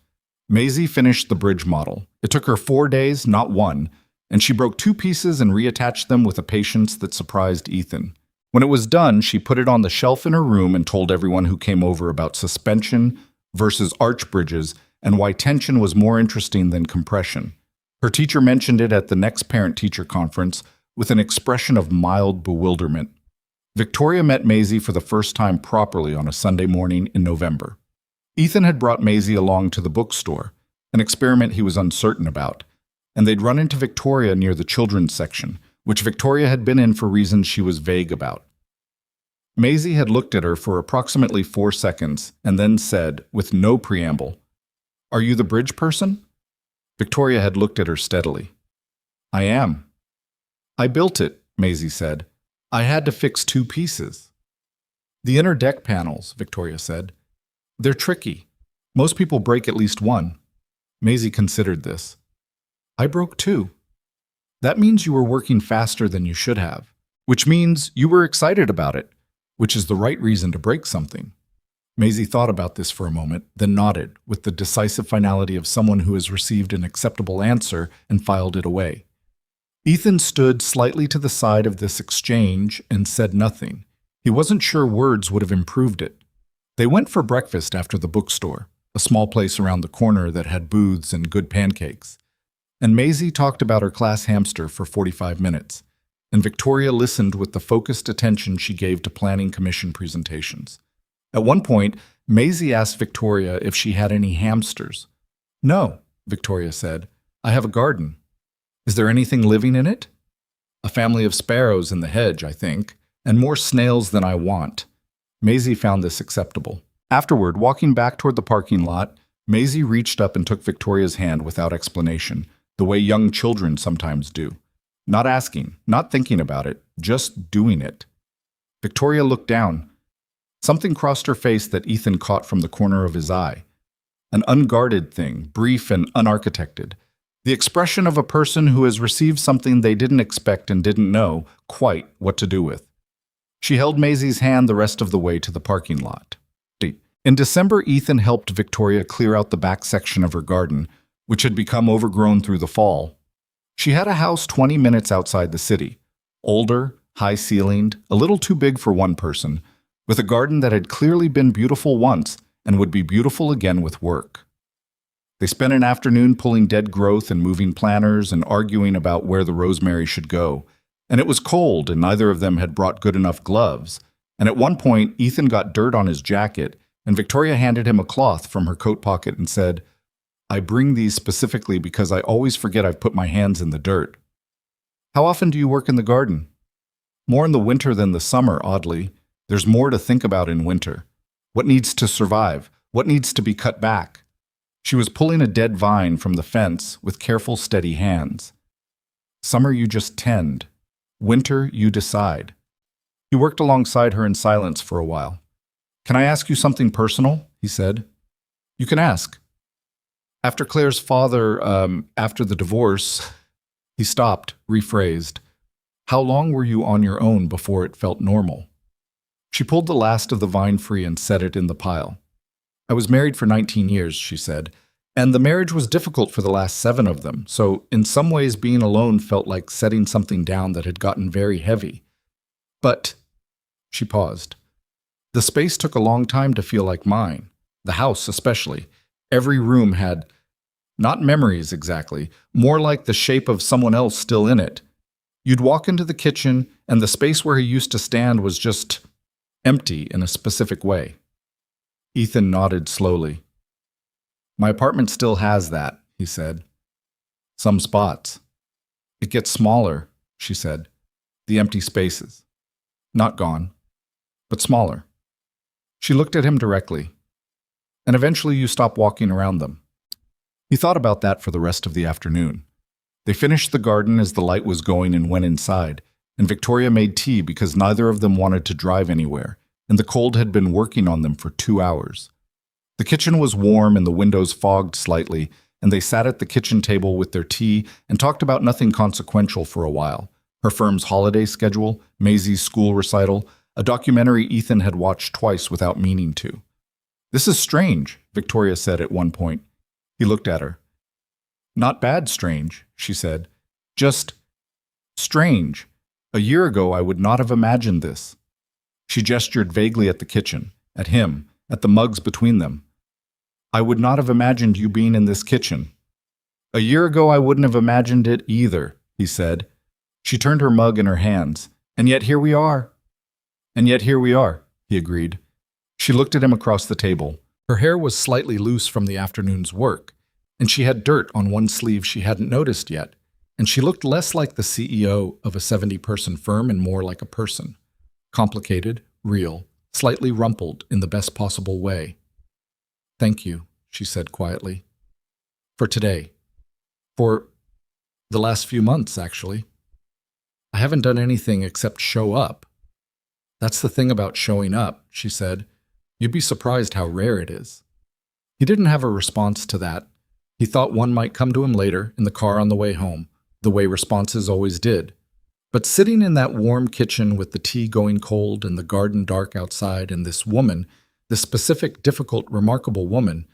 Maisie finished the bridge model. It took her 4 days, not one, and she broke 2 pieces and reattached them with a patience that surprised Ethan. When it was done, she put it on the shelf in her room and told everyone who came over about suspension versus arch bridges and why tension was more interesting than compression. Her teacher mentioned it at the next parent-teacher conference with an expression of mild bewilderment. Victoria met Maisie for the first time properly on a Sunday morning in November. Ethan had brought Maisie along to the bookstore, an experiment he was uncertain about, and they'd run into Victoria near the children's section, which Victoria had been in for reasons she was vague about. Maisie had looked at her for approximately 4 seconds and then said, with no preamble, "Are you the bridge person?" Victoria had looked at her steadily. "I am." "I built it," Maisie said. "I had to fix 2 pieces." "The inner deck panels," Victoria said. "They're tricky. Most people break at least one." Maisie considered this. "I broke 2. "That means you were working faster than you should have, which means you were excited about it, which is the right reason to break something." Maisie thought about this for a moment, then nodded with the decisive finality of someone who has received an acceptable answer and filed it away. Ethan stood slightly to the side of this exchange and said nothing. He wasn't sure words would have improved it. They went for breakfast after the bookstore, a small place around the corner that had booths and good pancakes. And Maisie talked about her class hamster for 45 minutes, and Victoria listened with the focused attention she gave to planning commission presentations. At one point, Maisie asked Victoria if she had any hamsters. "No," Victoria said. "I have a garden." "Is there anything living in it?" "A family of sparrows in the hedge, I think, and more snails than I want." Maisie found this acceptable. Afterward, walking back toward the parking lot, Maisie reached up and took Victoria's hand without explanation, the way young children sometimes do. Not asking, not thinking about it, just doing it. Victoria looked down. Something crossed her face that Ethan caught from the corner of his eye. An unguarded thing, brief and unarchitected. The expression of a person who has received something they didn't expect and didn't know quite what to do with. She held Maisie's hand the rest of the way to the parking lot. In December, Ethan helped Victoria clear out the back section of her garden, which had become overgrown through the fall. She had a house 20 minutes outside the city, older, high-ceilinged, a little too big for one person, with a garden that had clearly been beautiful once and would be beautiful again with work. They spent an afternoon pulling dead growth and moving planters and arguing about where the rosemary should go. And it was cold, and neither of them had brought good enough gloves. And at one point, Ethan got dirt on his jacket, and Victoria handed him a cloth from her coat pocket and said, "I bring these specifically because I always forget I've put my hands in the dirt." "How often do you work in the garden?" "More in the winter than the summer, oddly. There's more to think about in winter. What needs to survive? What needs to be cut back?" She was pulling a dead vine from the fence with careful, steady hands. "Summer you just tend. Winter you decide." He worked alongside her in silence for a while. "Can I ask you something personal?" he said. "You can ask." "After Claire's father, after the divorce," he stopped, rephrased. "How long were you on your own before it felt normal?" She pulled the last of the vine free and set it in the pile. "I was married for 19 years, she said, and the marriage was difficult for the last 7 of them, so in some ways being alone felt like setting something down that had gotten very heavy. But," she paused, "the space took a long time to feel like mine, the house especially. Every room had, not memories exactly, more like the shape of someone else still in it. You'd walk into the kitchen, and the space where he used to stand was just empty in a specific way." Ethan nodded slowly. "My apartment still has that," he said. "Some spots. It gets smaller," she said. "The empty spaces. Not gone, but smaller." She looked at him directly. "And eventually you stop walking around them." He thought about that for the rest of the afternoon. They finished the garden as the light was going and went inside, and Victoria made tea because neither of them wanted to drive anywhere, and the cold had been working on them for 2 hours. The kitchen was warm and the windows fogged slightly, and they sat at the kitchen table with their tea and talked about nothing consequential for a while. Her firm's holiday schedule, Maisie's school recital, a documentary Ethan had watched twice without meaning to. "This is strange," Victoria said at one point. He looked at her. "Not bad strange," she said. "Just strange. A year ago I would not have imagined this." She gestured vaguely at the kitchen, at him, at the mugs between them. "I would not have imagined you being in this kitchen." "A year ago I wouldn't have imagined it either," he said. She turned her mug in her hands. "And yet here we are." "And yet here we are," he agreed. She looked at him across the table. Her hair was slightly loose from the afternoon's work, and she had dirt on one sleeve she hadn't noticed yet, and she looked less like the CEO of a 70-person firm and more like a person. Complicated, real, slightly rumpled in the best possible way. "Thank you," she said quietly. "For today. For the last few months, actually. I haven't done anything except show up." "That's the thing about showing up," she said. "You'd be surprised how rare it is." He didn't have a response to that. He thought one might come to him later, in the car on the way home, the way responses always did. But sitting in that warm kitchen with the tea going cold and the garden dark outside and this woman, this specific, difficult, remarkable woman,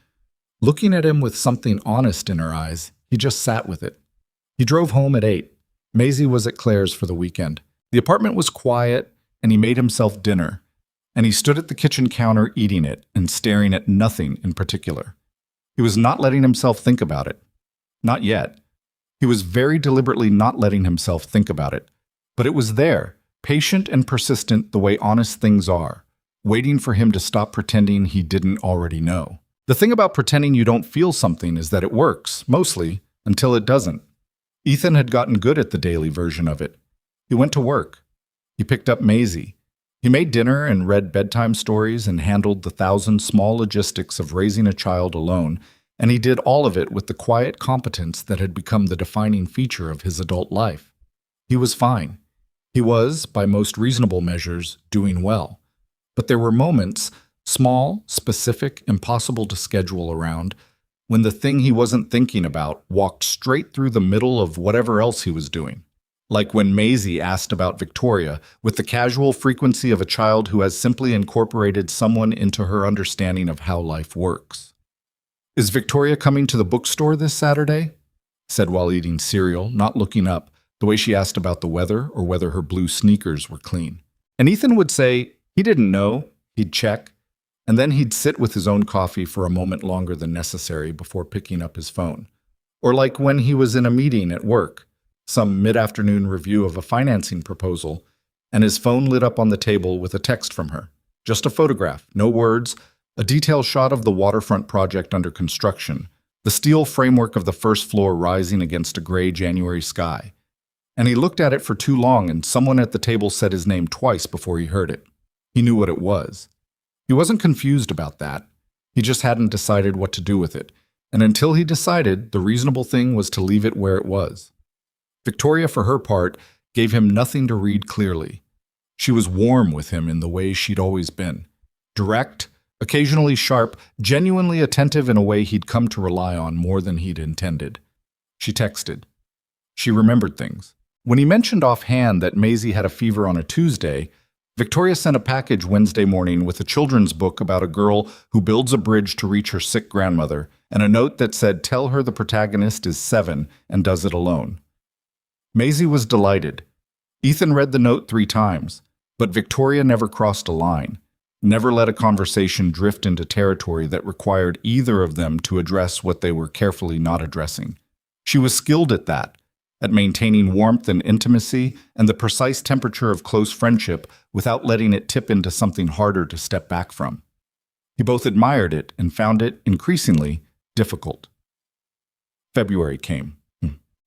looking at him with something honest in her eyes, he just sat with it. He drove home at 8. Maisie was at Claire's for the weekend. The apartment was quiet, and he made himself dinner. And he stood at the kitchen counter eating it and staring at nothing in particular. He was not letting himself think about it. Not yet. He was very deliberately not letting himself think about it. But it was there, patient and persistent the way honest things are, waiting for him to stop pretending he didn't already know. The thing about pretending you don't feel something is that it works, mostly, until it doesn't. Ethan had gotten good at the daily version of it. He went to work. He picked up Maisie. He made dinner and read bedtime stories and handled the 1,000 small logistics of raising a child alone, and he did all of it with the quiet competence that had become the defining feature of his adult life. He was fine. He was, by most reasonable measures, doing well. But there were moments, small, specific, impossible to schedule around, when the thing he wasn't thinking about walked straight through the middle of whatever else he was doing. Like when Maisie asked about Victoria, with the casual frequency of a child who has simply incorporated someone into her understanding of how life works. "Is Victoria coming to the bookstore this Saturday?" said while eating cereal, not looking up, the way she asked about the weather or whether her blue sneakers were clean. And Ethan would say he didn't know, he'd check, and then he'd sit with his own coffee for a moment longer than necessary before picking up his phone. Or like when he was in a meeting at work, some mid-afternoon review of a financing proposal, and his phone lit up on the table with a text from her. Just a photograph, no words, a detailed shot of the waterfront project under construction, the steel framework of the first floor rising against a gray January sky. And he looked at it for too long, and someone at the table said his name twice before he heard it. He knew what it was. He wasn't confused about that. He just hadn't decided what to do with it, and until he decided, the reasonable thing was to leave it where it was. Victoria, for her part, gave him nothing to read clearly. She was warm with him in the way she'd always been. Direct, occasionally sharp, genuinely attentive in a way he'd come to rely on more than he'd intended. She texted. She remembered things. When he mentioned offhand that Maisie had a fever on a Tuesday, Victoria sent a package Wednesday morning with a children's book about a girl who builds a bridge to reach her sick grandmother, and a note that said, "Tell her the protagonist is 7 and does it alone." Maisie was delighted. Ethan read the note 3 times, but Victoria never crossed a line, never let a conversation drift into territory that required either of them to address what they were carefully not addressing. She was skilled at that, at maintaining warmth and intimacy and the precise temperature of close friendship without letting it tip into something harder to step back from. He both admired it and found it, increasingly, difficult. February came.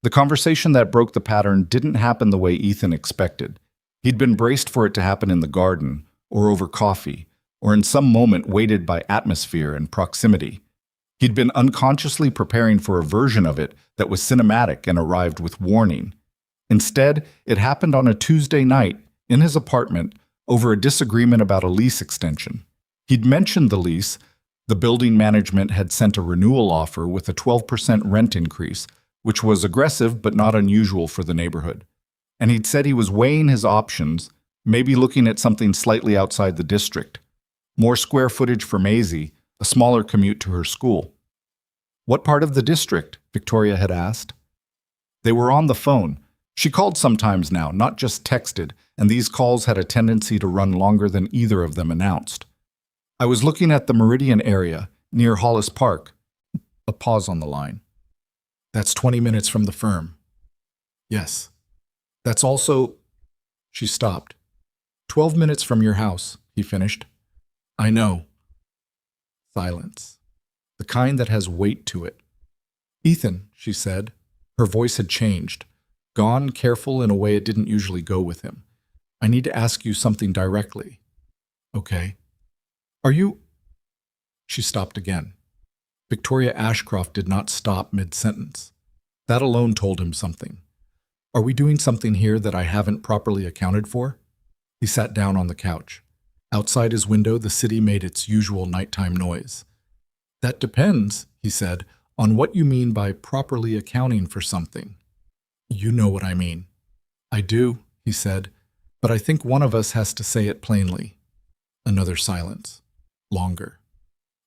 The conversation that broke the pattern didn't happen the way Ethan expected. He'd been braced for it to happen in the garden, or over coffee, or in some moment weighted by atmosphere and proximity. He'd been unconsciously preparing for a version of it that was cinematic and arrived with warning. Instead, it happened on a Tuesday night, in his apartment, over a disagreement about a lease extension. He'd mentioned the lease. The building management had sent a renewal offer with a 12% rent increase, which was aggressive but not unusual for the neighborhood. And he'd said he was weighing his options, maybe looking at something slightly outside the district. More square footage for Maisie, a smaller commute to her school. "What part of the district?" Victoria had asked. They were on the phone. She called sometimes now, not just texted, and these calls had a tendency to run longer than either of them announced. "I was looking at the Meridian area, near Hollis Park." A pause on the line. "That's 20 minutes from the firm." "Yes. That's also—" She stopped. 12 minutes from your house," he finished. "I know." Silence. The kind that has weight to it. "Ethan," she said. Her voice had changed, gone careful in a way it didn't usually go with him. "I need to ask you something directly." "Okay." "Are you—" She stopped again. Victoria Ashcroft did not stop mid-sentence. That alone told him something. "Are we doing something here that I haven't properly accounted for?" He sat down on the couch. Outside his window, the city made its usual nighttime noise. "That depends," he said, "on what you mean by properly accounting for something." "You know what I mean." "I do," he said, "but I think one of us has to say it plainly." Another silence. Longer.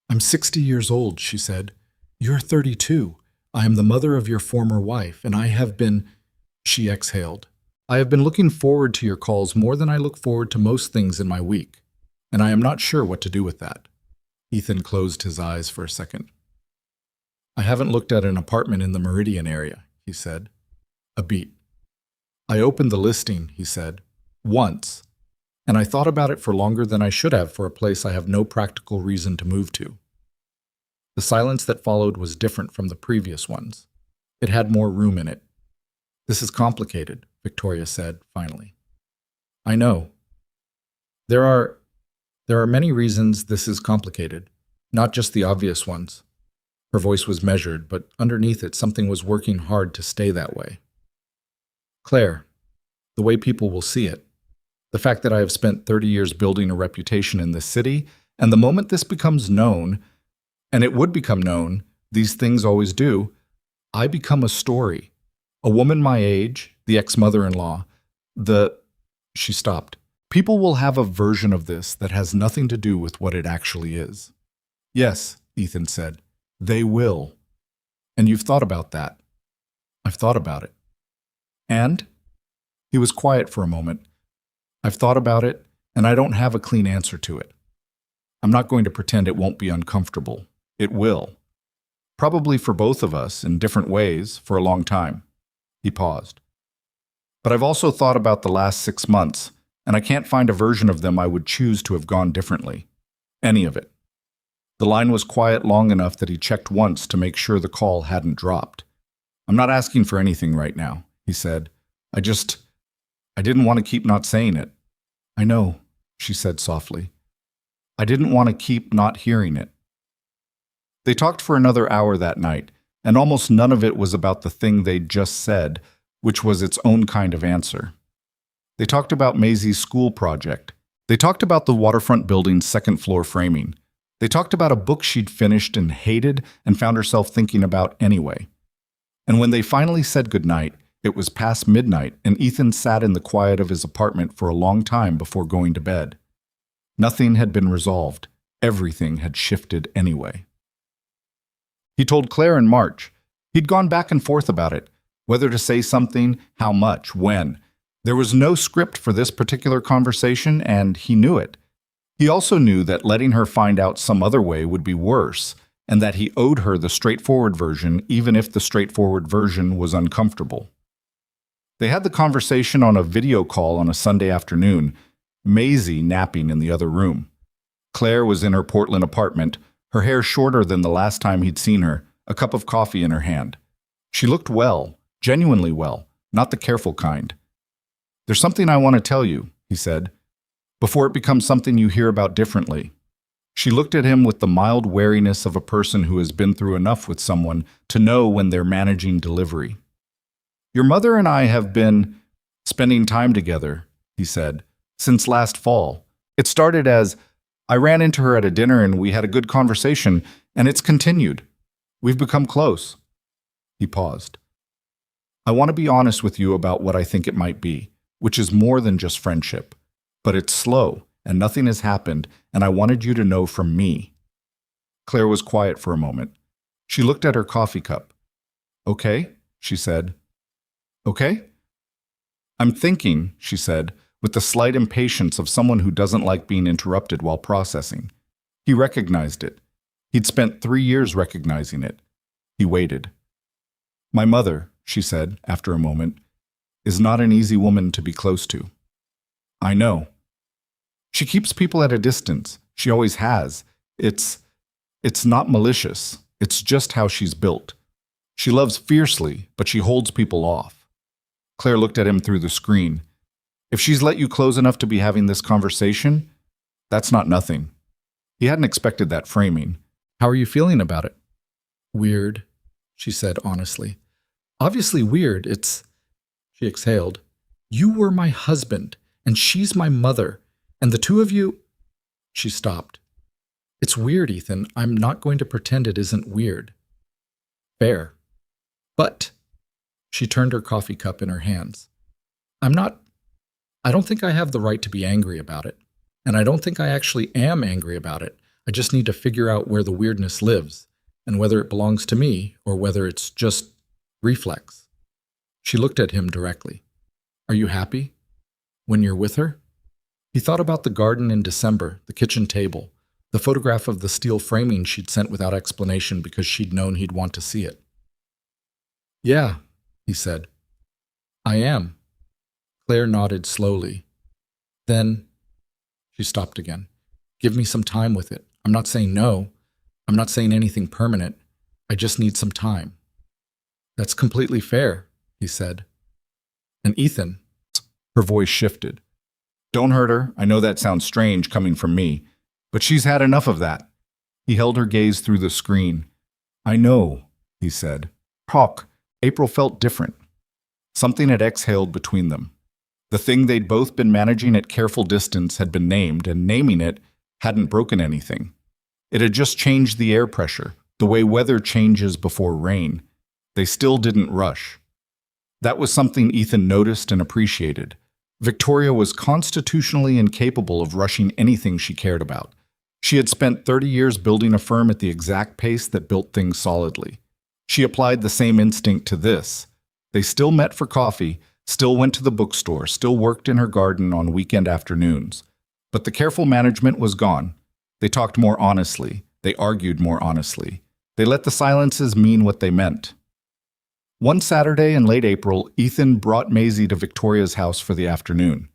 "I'm 60 years old," she said. "You're 32. I am the mother of your former wife, and I have been—" She exhaled. "I have been looking forward to your calls more than I look forward to most things in my week, and I am not sure what to do with that." Ethan closed his eyes for a second. "I haven't looked at an apartment in the Meridian area," he said. A beat. "I opened the listing," he said, "once, and I thought about it for longer than I should have for a place I have no practical reason to move to." The silence that followed was different from the previous ones. It had more room in it. "This is complicated," Victoria said, finally. "I know. There are many reasons this is complicated, not just the obvious ones." Her voice was measured, but underneath it something was working hard to stay that way. "Claire, the way people will see it. The fact that I have spent 30 years building a reputation in this city, and the moment this becomes known, and it would become known, these things always do, I become a story. A woman my age, the ex-mother-in-law, She stopped. People will have a version of this that has nothing to do with what it actually is. "Yes," Ethan said, "they will. And you've thought about that." "I've thought about it." "And?" He was quiet for a moment. "I've thought about it, and I don't have a clean answer to it. I'm not going to pretend it won't be uncomfortable. It will. Probably for both of us, in different ways, for a long time." He paused. "But I've also thought about the last 6 months, and I can't find a version of them I would choose to have gone differently. Any of it." The line was quiet long enough that he checked once to make sure the call hadn't dropped. "I'm not asking for anything right now," he said. I didn't want to keep not saying it." "I know," she said softly. "I didn't want to keep not hearing it." They talked for another hour that night, and almost none of it was about the thing they'd just said, which was its own kind of answer. They talked about Maisie's school project. They talked about the waterfront building's second-floor framing. They talked about a book she'd finished and hated and found herself thinking about anyway. And when they finally said goodnight, it was past midnight, and Ethan sat in the quiet of his apartment for a long time before going to bed. Nothing had been resolved. Everything had shifted anyway. He told Claire in March. He'd gone back and forth about it, whether to say something, how much, when. There was no script for this particular conversation, and he knew it. He also knew that letting her find out some other way would be worse, and that he owed her the straightforward version, even if the straightforward version was uncomfortable. They had the conversation on a video call on a Sunday afternoon, Maisie napping in the other room. Claire was in her Portland apartment, her hair shorter than the last time he'd seen her, a cup of coffee in her hand. She looked well, genuinely well, not the careful kind. "There's something I want to tell you," he said, "before it becomes something you hear about differently." She looked at him with the mild wariness of a person who has been through enough with someone to know when they're managing delivery. "Your mother and I have been spending time together," he said, Since last fall. It started as, I ran into her at a dinner and we had a good conversation, and it's continued. We've become close. He paused. I want to be honest with you about what I think it might be, which is more than just friendship. But it's slow, and nothing has happened, and I wanted you to know from me. Claire was quiet for a moment. She looked at her coffee cup. Okay, she said. Okay? I'm thinking, she said, with the slight impatience of someone who doesn't like being interrupted while processing. He recognized it. He'd spent 3 years recognizing it. He waited. My mother, she said, after a moment, is not an easy woman to be close to. I know. She keeps people at a distance. She always has. It's not malicious. It's just how she's built. She loves fiercely, but she holds people off. Claire looked at him through the screen. If she's let you close enough to be having this conversation, that's not nothing. He hadn't expected that framing. How are you feeling about it? Weird, she said honestly. Obviously weird. She exhaled. You were my husband, and she's my mother, and the two of you... She stopped. It's weird, Ethan. I'm not going to pretend it isn't weird. Fair. But... She turned her coffee cup in her hands. I don't think I have the right to be angry about it. And I don't think I actually am angry about it. I just need to figure out where the weirdness lives, and whether it belongs to me or whether it's just reflex. She looked at him directly. Are you happy? When you're with her? He thought about the garden in December, the kitchen table, the photograph of the steel framing she'd sent without explanation because she'd known he'd want to see it. Yeah, he said. I am. Claire nodded slowly. Then, she stopped again. Give me some time with it. I'm not saying no. I'm not saying anything permanent. I just need some time. That's completely fair, he said. And Ethan, her voice shifted. Don't hurt her. I know that sounds strange coming from me, but she's had enough of that. He held her gaze through the screen. I know, he said. Talk. April felt different. Something had exhaled between them. The thing they'd both been managing at careful distance had been named, and naming it hadn't broken anything. It had just changed the air pressure, the way weather changes before rain. They still didn't rush. That was something Ethan noticed and appreciated. Victoria was constitutionally incapable of rushing anything she cared about. She had spent 30 years building a firm at the exact pace that built things solidly. She applied the same instinct to this. They still met for coffee, still went to the bookstore, still worked in her garden on weekend afternoons. But the careful management was gone. They talked more honestly. They argued more honestly. They let the silences mean what they meant. One Saturday in late April, Ethan brought Maisie to Victoria's house for the afternoon.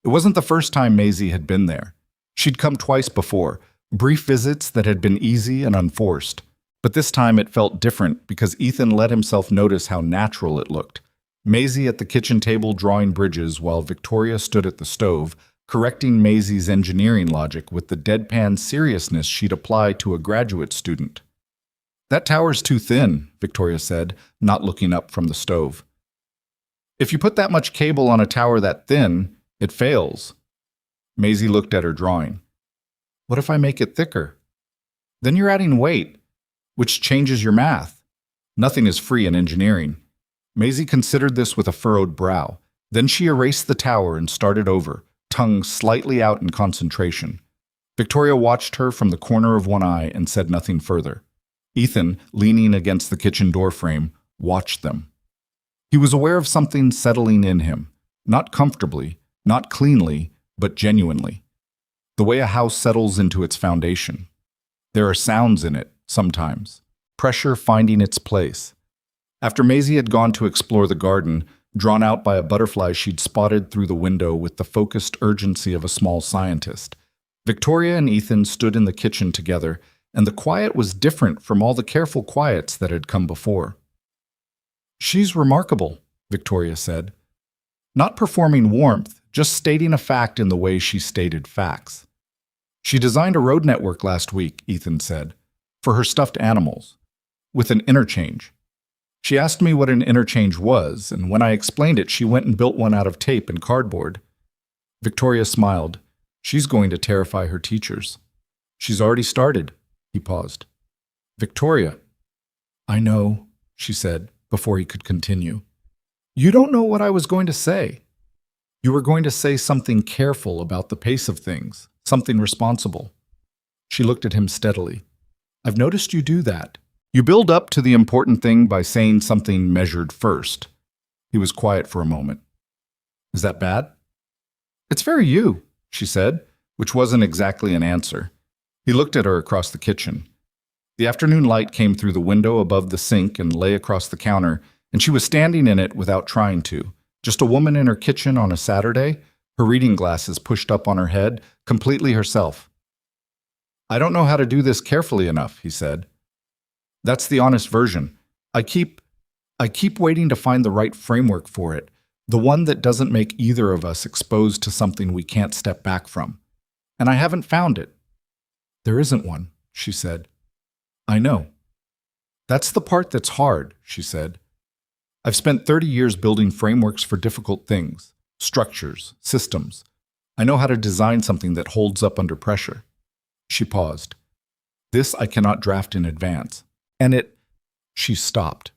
It wasn't the first time Maisie had been there. She'd come twice before, brief visits that had been easy and unforced. But this time it felt different because Ethan let himself notice how natural it looked. Maisie at the kitchen table drawing bridges while Victoria stood at the stove, correcting Maisie's engineering logic with the deadpan seriousness she'd apply to a graduate student. That tower's too thin, Victoria said, not looking up from the stove. If you put that much cable on a tower that thin, it fails. Maisie looked at her drawing. What if I make it thicker? Then you're adding weight, which changes your math. Nothing is free in engineering. Maisie considered this with a furrowed brow. Then she erased the tower and started over, tongue slightly out in concentration. Victoria watched her from the corner of one eye and said nothing further. Ethan, leaning against the kitchen doorframe, watched them. He was aware of something settling in him, not comfortably, not cleanly, but genuinely. The way a house settles into its foundation. There are sounds in it, sometimes. Pressure finding its place. After Maisie had gone to explore the garden, drawn out by a butterfly she'd spotted through the window with the focused urgency of a small scientist, Victoria and Ethan stood in the kitchen together, and the quiet was different from all the careful quiets that had come before. She's remarkable, Victoria said. Not performing warmth, just stating a fact in the way she stated facts. She designed a road network last week, Ethan said, for her stuffed animals, with an interchange. She asked me what an interchange was, and when I explained it, she went and built one out of tape and cardboard. Victoria smiled. She's going to terrify her teachers. She's already started. He paused. Victoria. I know, she said, before he could continue. You don't know what I was going to say. You were going to say something careful about the pace of things, something responsible. She looked at him steadily. I've noticed you do that. You build up to the important thing by saying something measured first. He was quiet for a moment. Is that bad? It's very you, she said, which wasn't exactly an answer. He looked at her across the kitchen. The afternoon light came through the window above the sink and lay across the counter, and she was standing in it without trying to. Just a woman in her kitchen on a Saturday, her reading glasses pushed up on her head, completely herself. I don't know how to do this carefully enough, he said. That's the honest version. I keep waiting to find the right framework for it, the one that doesn't make either of us exposed to something we can't step back from. And I haven't found it. There isn't one, she said. I know. That's the part that's hard, she said. I've spent 30 years building frameworks for difficult things, structures, systems. I know how to design something that holds up under pressure. She paused. This I cannot draft in advance. She stopped.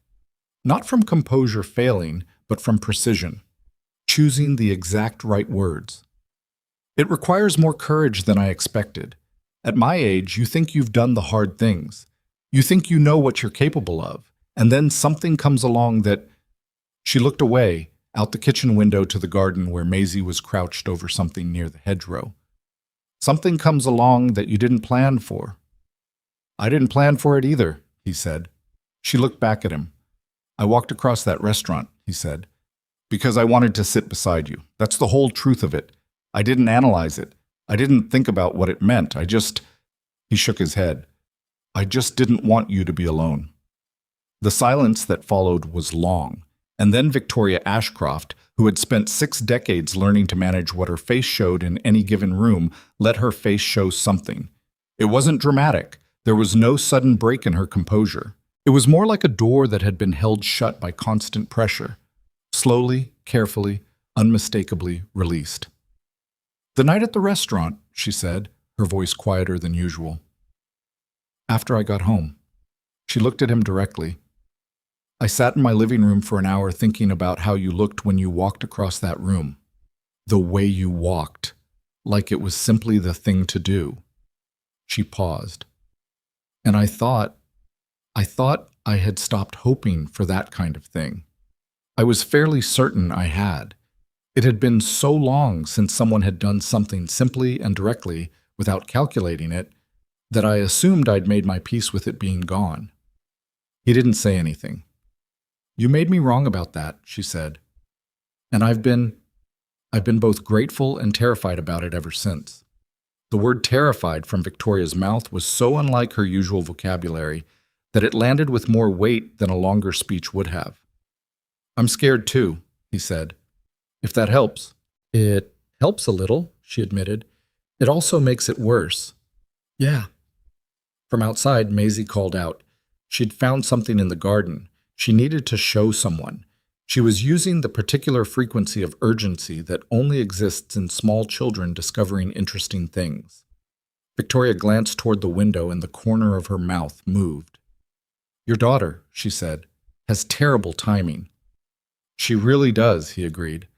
Not from composure failing, but from precision, choosing the exact right words. It requires more courage than I expected. At my age, you think you've done the hard things. You think you know what you're capable of, and then something comes along that... She looked away, out the kitchen window to the garden where Maisie was crouched over something near the hedgerow. Something comes along that you didn't plan for. I didn't plan for it either, he said. She looked back at him. I walked across that restaurant, he said, because I wanted to sit beside you. That's the whole truth of it. I didn't analyze it. I didn't think about what it meant. He shook his head. I just didn't want you to be alone. The silence that followed was long, and then Victoria Ashcroft, who had spent 6 decades learning to manage what her face showed in any given room, let her face show something. It wasn't dramatic. There was no sudden break in her composure. It was more like a door that had been held shut by constant pressure, slowly, carefully, unmistakably released. The night at the restaurant, she said, her voice quieter than usual. After I got home. She looked at him directly. I sat in my living room for an hour thinking about how you looked when you walked across that room. The way you walked, like it was simply the thing to do. She paused. And I thought I had stopped hoping for that kind of thing. I was fairly certain I had. It had been so long since someone had done something simply and directly, without calculating it, that I assumed I'd made my peace with it being gone. He didn't say anything. You made me wrong about that, she said. And I've been both grateful and terrified about it ever since. The word terrified from Victoria's mouth was so unlike her usual vocabulary that it landed with more weight than a longer speech would have. I'm scared too, he said. If that helps. It helps a little, she admitted. It also makes it worse. Yeah. From outside, Maisie called out. She'd found something in the garden. She needed to show someone. She was using the particular frequency of urgency that only exists in small children discovering interesting things. Victoria glanced toward the window and the corner of her mouth moved. Your daughter, she said, has terrible timing. She really does, he agreed.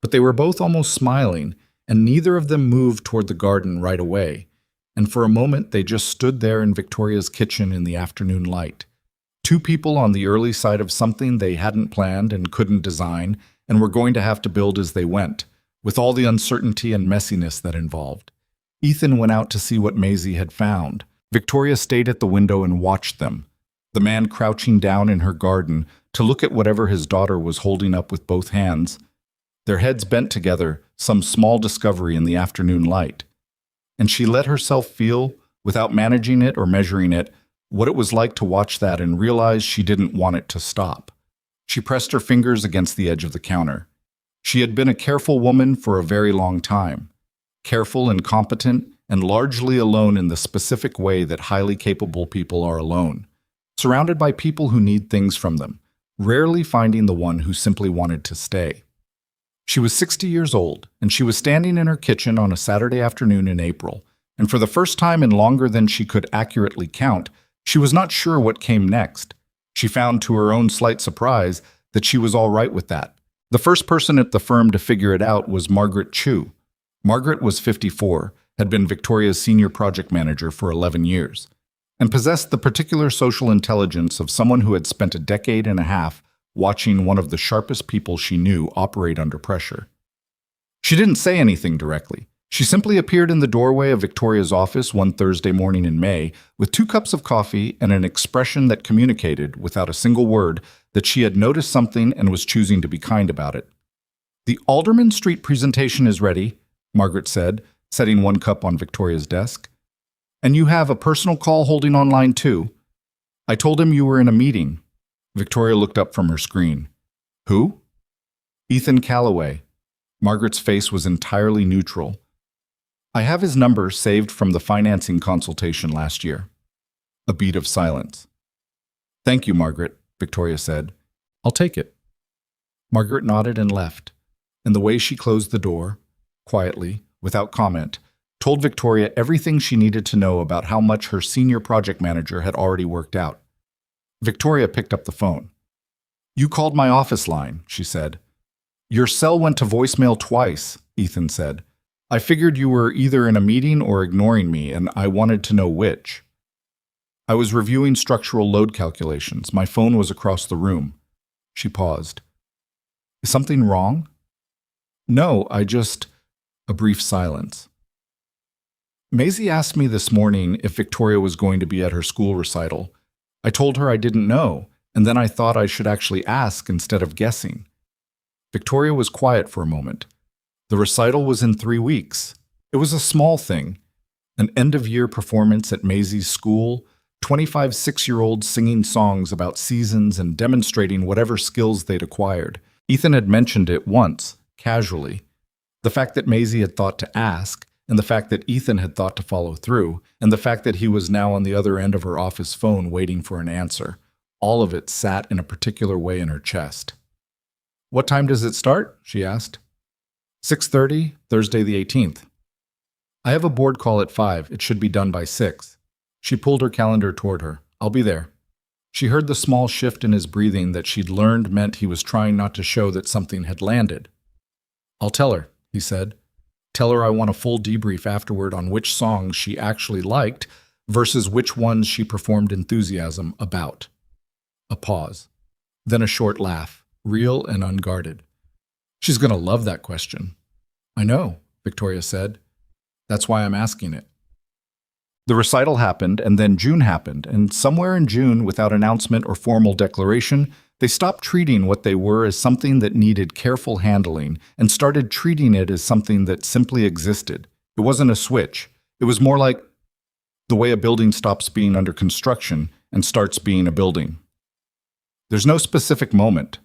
But they were both almost smiling, and neither of them moved toward the garden right away. And for a moment they just stood there in Victoria's kitchen in the afternoon light. 2 people on the early side of something they hadn't planned and couldn't design, and were going to have to build as they went, with all the uncertainty and messiness that involved. Ethan went out to see what Maisie had found. Victoria stayed at the window and watched them, the man crouching down in her garden to look at whatever his daughter was holding up with both hands, their heads bent together, some small discovery in the afternoon light. And she let herself feel, without managing it or measuring it, what it was like to watch that and realize she didn't want it to stop. She pressed her fingers against the edge of the counter. She had been a careful woman for a very long time, careful and competent and largely alone in the specific way that highly capable people are alone, surrounded by people who need things from them, rarely finding the one who simply wanted to stay. She was 60 years old, and she was standing in her kitchen on a Saturday afternoon in April, and for the first time in longer than she could accurately count, she was not sure what came next. She found, to her own slight surprise, that she was all right with that. The first person at the firm to figure it out was Margaret Chu. Margaret was 54, had been Victoria's senior project manager for 11 years, and possessed the particular social intelligence of someone who had spent a decade and a half watching one of the sharpest people she knew operate under pressure. She didn't say anything directly. She simply appeared in the doorway of Victoria's office one Thursday morning in May with 2 cups of coffee and an expression that communicated, without a single word, that she had noticed something and was choosing to be kind about it. "The Alderman Street presentation is ready," Margaret said, setting 1 cup on Victoria's desk. "And you have a personal call holding on line 2. I told him you were in a meeting." Victoria looked up from her screen. "Who?" "Ethan Calloway." Margaret's face was entirely neutral. "I have his number saved from the financing consultation last year." A beat of silence. "Thank you, Margaret," Victoria said. "I'll take it." Margaret nodded and left, and the way she closed the door, quietly, without comment, told Victoria everything she needed to know about how much her senior project manager had already worked out. Victoria picked up the phone. "You called my office line," she said. "Your cell went to voicemail twice," Ethan said. "I figured you were either in a meeting or ignoring me, and I wanted to know which." "I was reviewing structural load calculations. My phone was across the room." She paused. "Is something wrong?" "No, I just—" A brief silence. "Maisie asked me this morning if Victoria was going to be at her school recital. I told her I didn't know, and then I thought I should actually ask instead of guessing." Victoria was quiet for a moment. The recital was in 3 weeks. It was a small thing. An end-of-year performance at Maisie's school, 25 6-year-olds singing songs about seasons and demonstrating whatever skills they'd acquired. Ethan had mentioned it once, casually. The fact that Maisie had thought to ask, and the fact that Ethan had thought to follow through, and the fact that he was now on the other end of her office phone waiting for an answer, all of it sat in a particular way in her chest. "What time does it start?" she asked. 6:30, Thursday the 18th. "I have a board call at 5. It should be done by 6. She pulled her calendar toward her. "I'll be there." She heard the small shift in his breathing that she'd learned meant he was trying not to show that something had landed. "I'll tell her," he said. "Tell her I want a full debrief afterward on which songs she actually liked versus which ones she performed enthusiasm about." A pause. Then a short laugh, real and unguarded. "She's going to love that question." "I know," Victoria said. "That's why I'm asking it." The recital happened, and then June happened, and somewhere in June, without announcement or formal declaration, they stopped treating what they were as something that needed careful handling and started treating it as something that simply existed. It wasn't a switch. It was more like the way a building stops being under construction and starts being a building. There's no specific moment.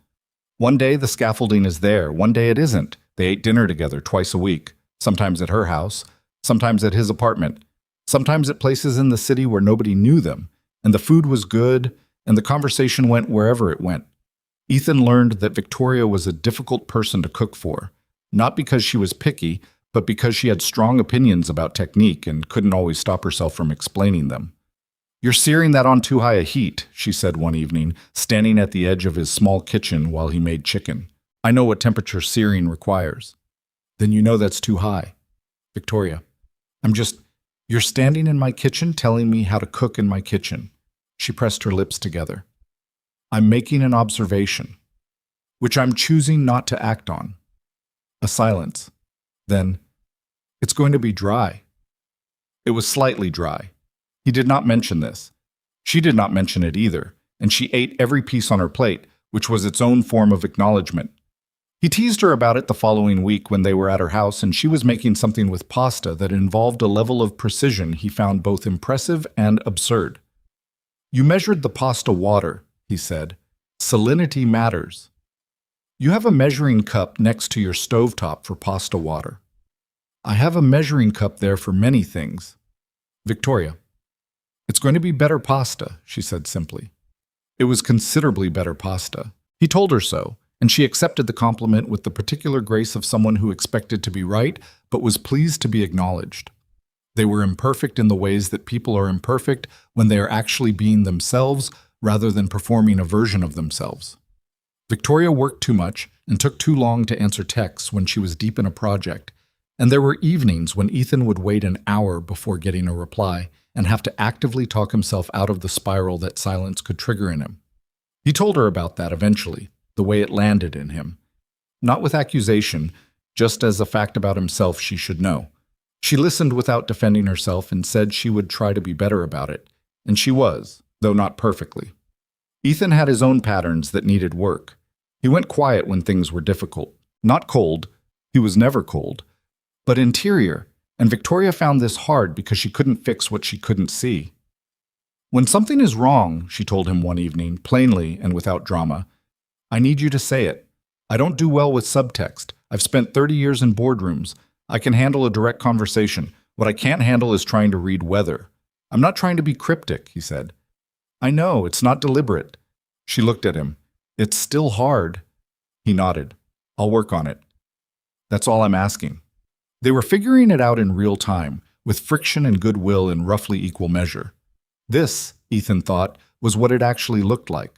One day the scaffolding is there, one day it isn't. They ate dinner together twice a week, sometimes at her house, sometimes at his apartment, sometimes at places in the city where nobody knew them, and the food was good, and the conversation went wherever it went. Ethan learned that Victoria was a difficult person to cook for, not because she was picky, but because she had strong opinions about technique and couldn't always stop herself from explaining them. "You're searing that on too high a heat," she said one evening, standing at the edge of his small kitchen while he made chicken. "I know what temperature searing requires." "Then you know that's too high." "Victoria, you're standing in my kitchen telling me how to cook in my kitchen." She pressed her lips together. "I'm making an observation, which I'm choosing not to act on." A silence. Then, "It's going to be dry." It was slightly dry. He did not mention this. She did not mention it either, and she ate every piece on her plate, which was its own form of acknowledgement. He teased her about it the following week when they were at her house and she was making something with pasta that involved a level of precision he found both impressive and absurd. "You measured the pasta water," he said. "Salinity matters. You have a measuring cup next to your stovetop for pasta water. I have a measuring cup there for many things." "Victoria, it's going to be better pasta," she said simply. It was considerably better pasta. He told her so, and she accepted the compliment with the particular grace of someone who expected to be right but was pleased to be acknowledged. They were imperfect in the ways that people are imperfect when they are actually being themselves rather than performing a version of themselves. Victoria worked too much and took too long to answer texts when she was deep in a project, and there were evenings when Ethan would wait an hour before getting a reply and have to actively talk himself out of the spiral that silence could trigger in him. He told her about that eventually, the way it landed in him. Not with accusation, just as a fact about himself she should know. She listened without defending herself and said she would try to be better about it, and she was, though not perfectly. Ethan had his own patterns that needed work. He went quiet when things were difficult. Not cold, he was never cold, but interior, and Victoria found this hard because she couldn't fix what she couldn't see. When something is wrong, she told him one evening, plainly and without drama, I need you to say it. I don't do well with subtext. I've spent 30 years in boardrooms. I can handle a direct conversation. What I can't handle is trying to read weather. I'm not trying to be cryptic, he said. I know, it's not deliberate. She looked at him. It's still hard. He nodded. I'll work on it. That's all I'm asking. They were figuring it out in real time, with friction and goodwill in roughly equal measure. This, Ethan thought, was what it actually looked like.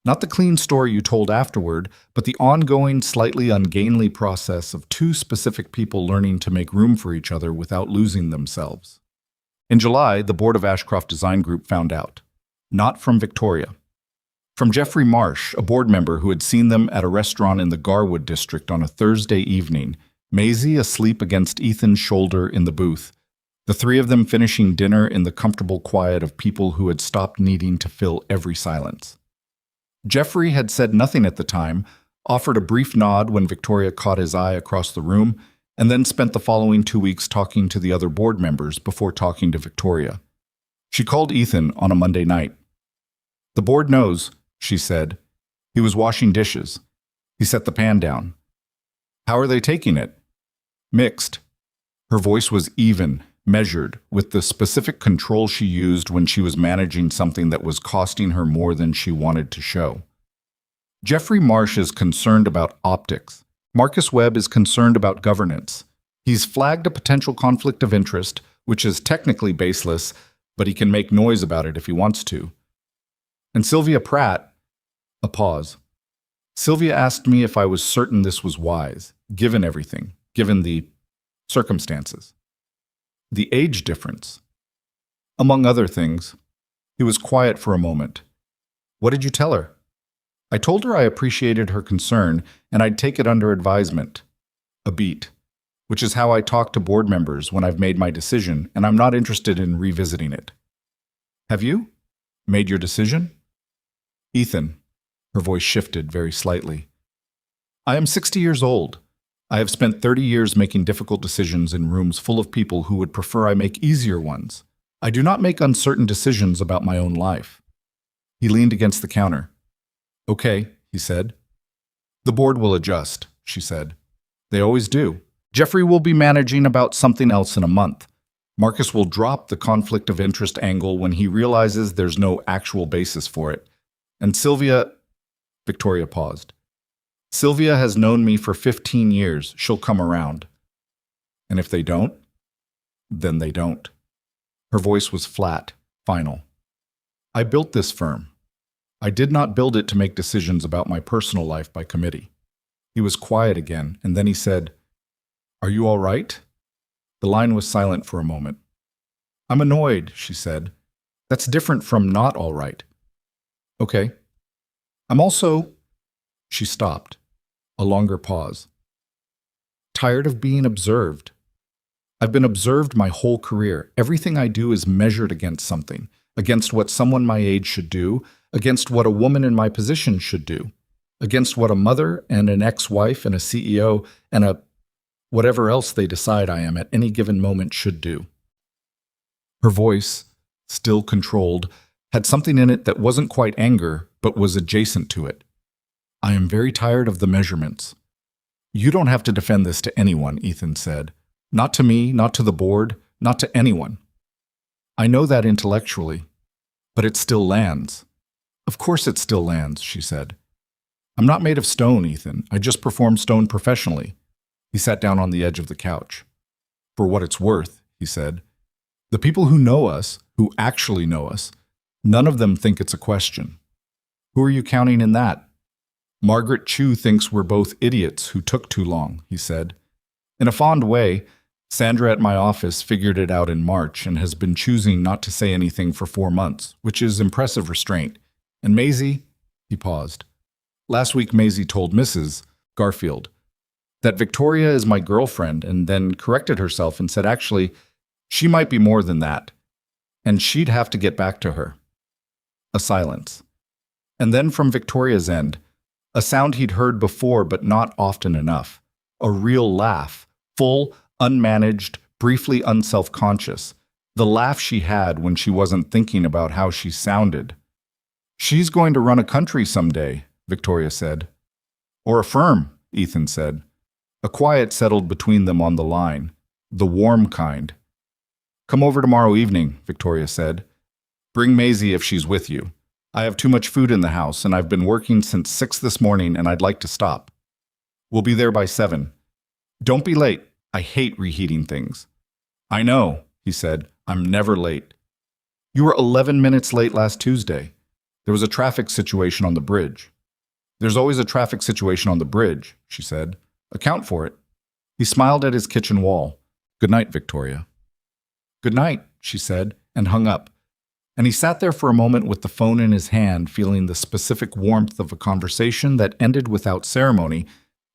Not the clean story you told afterward, but the ongoing, slightly ungainly process of two specific people learning to make room for each other without losing themselves. In July, the board of Ashcroft Design Group found out. Not from Victoria. From Jeffrey Marsh, a board member who had seen them at a restaurant in the Garwood district on a Thursday evening, Maisie asleep against Ethan's shoulder in the booth, the three of them finishing dinner in the comfortable quiet of people who had stopped needing to fill every silence. Jeffrey had said nothing at the time, offered a brief nod when Victoria caught his eye across the room, and then spent the following 2 weeks talking to the other board members before talking to Victoria. She called Ethan on a Monday night. The board knows, she said. He was washing dishes. He set the pan down. How are they taking it? Mixed. Her voice was even, measured, with the specific control she used when she was managing something that was costing her more than she wanted to show. Jeffrey Marsh is concerned about optics. Marcus Webb is concerned about governance. He's flagged a potential conflict of interest, which is technically baseless, but he can make noise about it if he wants to. And Sylvia Pratt, a pause. Sylvia asked me if I was certain this was wise, given everything, given the circumstances. The age difference. Among other things. He was quiet for a moment. What did you tell her? I told her I appreciated her concern and I'd take it under advisement. A beat. Which is how I talk to board members when I've made my decision and I'm not interested in revisiting it. Have you? Made your decision? Ethan. Her voice shifted very slightly. I am 60 years old. I have spent 30 years making difficult decisions in rooms full of people who would prefer I make easier ones. I do not make uncertain decisions about my own life. He leaned against the counter. Okay, he said. The board will adjust, she said. They always do. Jeffrey will be managing about something else in a month. Marcus will drop the conflict of interest angle when he realizes there's no actual basis for it. And Sylvia... Victoria paused. Sylvia has known me for 15 years. She'll come around. And if they don't, then they don't. Her voice was flat, final. I built this firm. I did not build it to make decisions about my personal life by committee. He was quiet again, and then he said, Are you all right? The line was silent for a moment. I'm annoyed, she said. That's different from not all right. Okay. I'm also... She stopped. A longer pause. Tired of being observed. I've been observed my whole career. Everything I do is measured against something, against what someone my age should do, against what a woman in my position should do, against what a mother and an ex-wife and a CEO and a whatever else they decide I am at any given moment should do. Her voice, still controlled, had something in it that wasn't quite anger, but was adjacent to it. I am very tired of the measurements. You don't have to defend this to anyone, Ethan said. Not to me, not to the board, not to anyone. I know that intellectually, but it still lands. Of course it still lands, she said. I'm not made of stone, Ethan. I just perform stone professionally. He sat down on the edge of the couch. For what it's worth, he said. The people who know us, who actually know us, none of them think it's a question. Who are you counting in that? Margaret Chu thinks we're both idiots who took too long, he said. In a fond way, Sandra at my office figured it out in March and has been choosing not to say anything for 4 months, which is impressive restraint. And Maisie, he paused. Last week Maisie told Mrs. Garfield that Victoria is my girlfriend and then corrected herself and said actually, she might be more than that, and she'd have to get back to her. A silence. And then from Victoria's end, a sound he'd heard before but not often enough. A real laugh, full, unmanaged, briefly unself-conscious. The laugh she had when she wasn't thinking about how she sounded. She's going to run a country someday, Victoria said. Or a firm, Ethan said. A quiet settled between them on the line, the warm kind. Come over tomorrow evening, Victoria said. Bring Maisie if she's with you. I have too much food in the house, and I've been working since 6 this morning, and I'd like to stop. We'll be there by 7. Don't be late. I hate reheating things. I know, he said. I'm never late. You were 11 minutes late last Tuesday. There was a traffic situation on the bridge. There's always a traffic situation on the bridge, she said. Account for it. He smiled at his kitchen wall. Good night, Victoria. Good night, she said, and hung up. And he sat there for a moment with the phone in his hand, feeling the specific warmth of a conversation that ended without ceremony,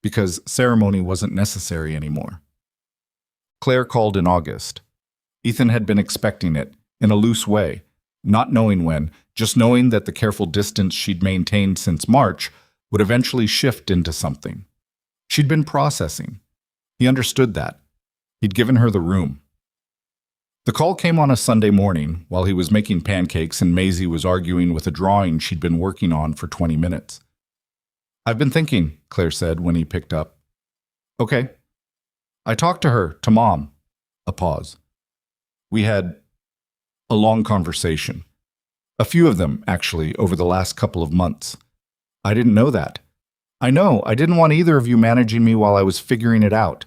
because ceremony wasn't necessary anymore. Claire called in August. Ethan had been expecting it, in a loose way, not knowing when, just knowing that the careful distance she'd maintained since March would eventually shift into something. She'd been processing. He understood that. He'd given her the room. The call came on a Sunday morning while he was making pancakes and Maisie was arguing with a drawing she'd been working on for 20 minutes. I've been thinking, Claire said when he picked up. Okay. I talked to her, to Mom. A pause. We had a long conversation. A few of them, actually, over the last couple of months. I didn't know that. I know, I didn't want either of you managing me while I was figuring it out.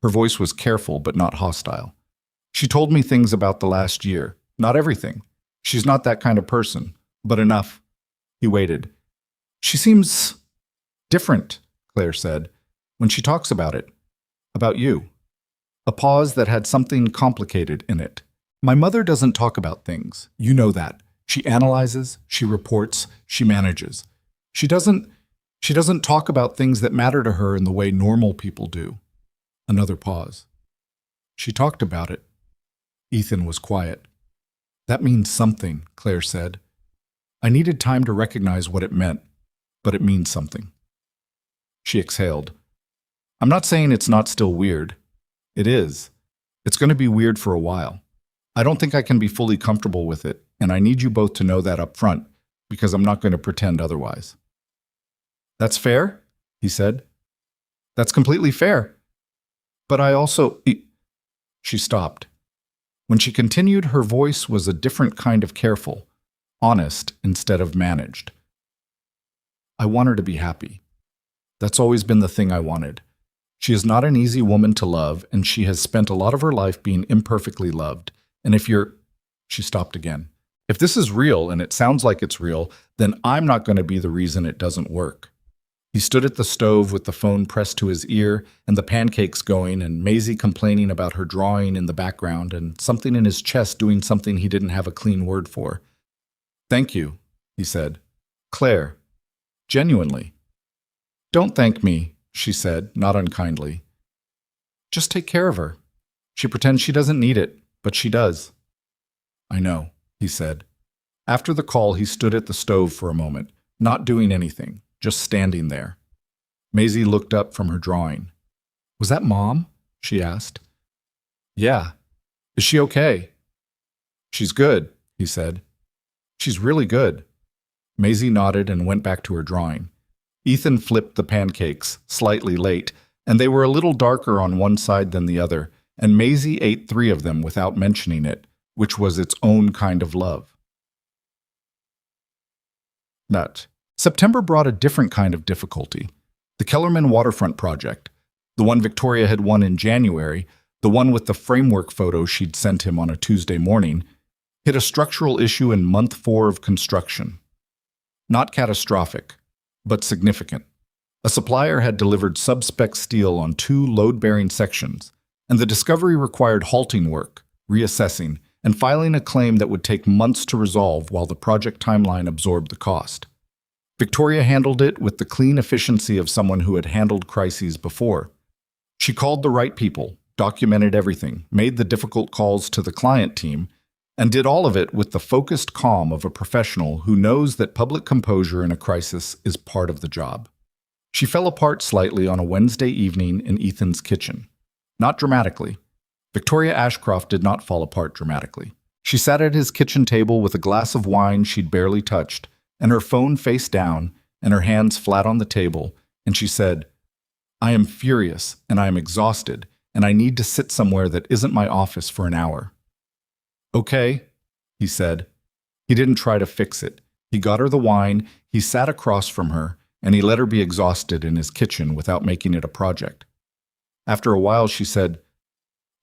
Her voice was careful but not hostile. She told me things about the last year. Not everything. She's not that kind of person, but enough. He waited. She seems different, Claire said, when she talks about it. About you. A pause that had something complicated in it. My mother doesn't talk about things. You know that. She analyzes, she reports, she manages. She doesn't talk about things that matter to her in the way normal people do. Another pause. She talked about it. Ethan was quiet. That means something, Claire said. I needed time to recognize what it meant, but it means something. She exhaled. I'm not saying it's not still weird. It is. It's going to be weird for a while. I don't think I can be fully comfortable with it, and I need you both to know that up front, because I'm not going to pretend otherwise. That's fair, he said. That's completely fair. But I also... She stopped. When she continued, her voice was a different kind of careful, honest instead of managed. I want her to be happy. That's always been the thing I wanted. She is not an easy woman to love, and she has spent a lot of her life being imperfectly loved. And if you're... She stopped again. If this is real, and it sounds like it's real, then I'm not going to be the reason it doesn't work. He stood at the stove with the phone pressed to his ear and the pancakes going and Maisie complaining about her drawing in the background and something in his chest doing something he didn't have a clean word for. Thank you, he said. Claire. Genuinely. Don't thank me, she said, not unkindly. Just take care of her. She pretends she doesn't need it, but she does. I know, he said. After the call, he stood at the stove for a moment, not doing anything. Just standing there. Maisie looked up from her drawing. Was that Mom? She asked. Yeah. Is she okay? She's good, he said. She's really good. Maisie nodded and went back to her drawing. Ethan flipped the pancakes, slightly late, and they were a little darker on one side than the other, and Maisie ate 3 of them without mentioning it, which was its own kind of love. Nut. September brought a different kind of difficulty. The Kellerman waterfront project, the one Victoria had won in January, the one with the framework photo she'd sent him on a Tuesday morning, hit a structural issue in month 4 of construction. Not catastrophic, but significant. A supplier had delivered sub-spec steel on 2 load-bearing sections, and the discovery required halting work, reassessing, and filing a claim that would take months to resolve while the project timeline absorbed the cost. Victoria handled it with the clean efficiency of someone who had handled crises before. She called the right people, documented everything, made the difficult calls to the client team, and did all of it with the focused calm of a professional who knows that public composure in a crisis is part of the job. She fell apart slightly on a Wednesday evening in Ethan's kitchen. Not dramatically. Victoria Ashcroft did not fall apart dramatically. She sat at his kitchen table with a glass of wine she'd barely touched, and her phone face down, and her hands flat on the table, and she said, "I am furious, and I am exhausted, and I need to sit somewhere that isn't my office for an hour." "Okay," he said. He didn't try to fix it. He got her the wine, he sat across from her, and he let her be exhausted in his kitchen without making it a project. After a while, she said,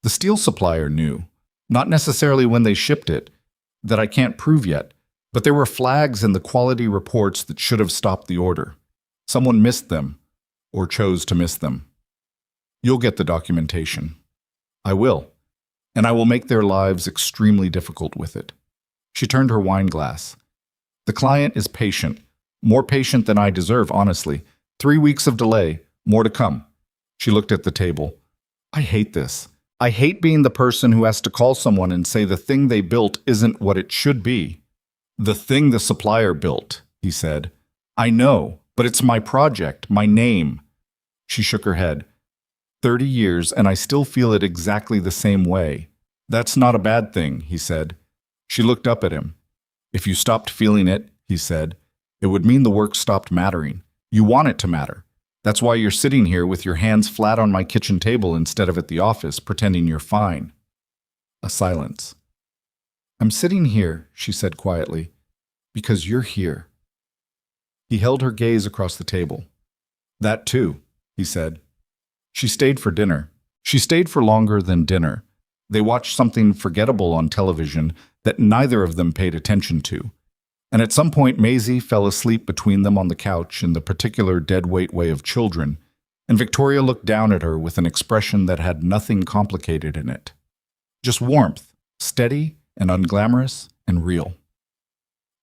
"The steel supplier knew, not necessarily when they shipped it, that I can't prove yet, but there were flags in the quality reports that should have stopped the order. Someone missed them, or chose to miss them. You'll get the documentation." "I will, and I will make their lives extremely difficult with it." She turned her wine glass. "The client is patient, more patient than I deserve, honestly. 3 weeks of delay, more to come." She looked at the table. "I hate this. I hate being the person who has to call someone and say the thing they built isn't what it should be." "The thing the supplier built," he said. "I know, but it's my project, my name." She shook her head. 30 years, and I still feel it exactly the same way. "That's not a bad thing," he said. She looked up at him. "If you stopped feeling it," he said, "it would mean the work stopped mattering. You want it to matter. That's why you're sitting here with your hands flat on my kitchen table instead of at the office, pretending you're fine." A silence. "I'm sitting here," she said quietly, "because you're here." He held her gaze across the table. "That too," he said. She stayed for dinner. She stayed for longer than dinner. They watched something forgettable on television that neither of them paid attention to. And at some point, Maisie fell asleep between them on the couch in the particular deadweight way of children, and Victoria looked down at her with an expression that had nothing complicated in it. Just warmth, steady and unglamorous and real.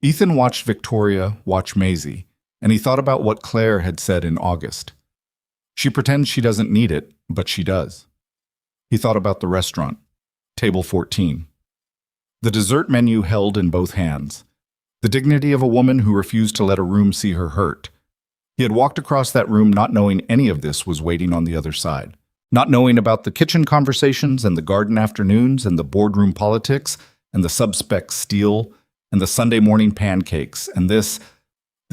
Ethan watched Victoria watch Maisie, and he thought about what Claire had said in August. She pretends she doesn't need it, but she does. He thought about the restaurant, table 14. The dessert menu held in both hands. The dignity of a woman who refused to let a room see her hurt. He had walked across that room not knowing any of this was waiting on the other side. Not knowing about the kitchen conversations and the garden afternoons and the boardroom politics and the sub-spec steel and the Sunday morning pancakes and this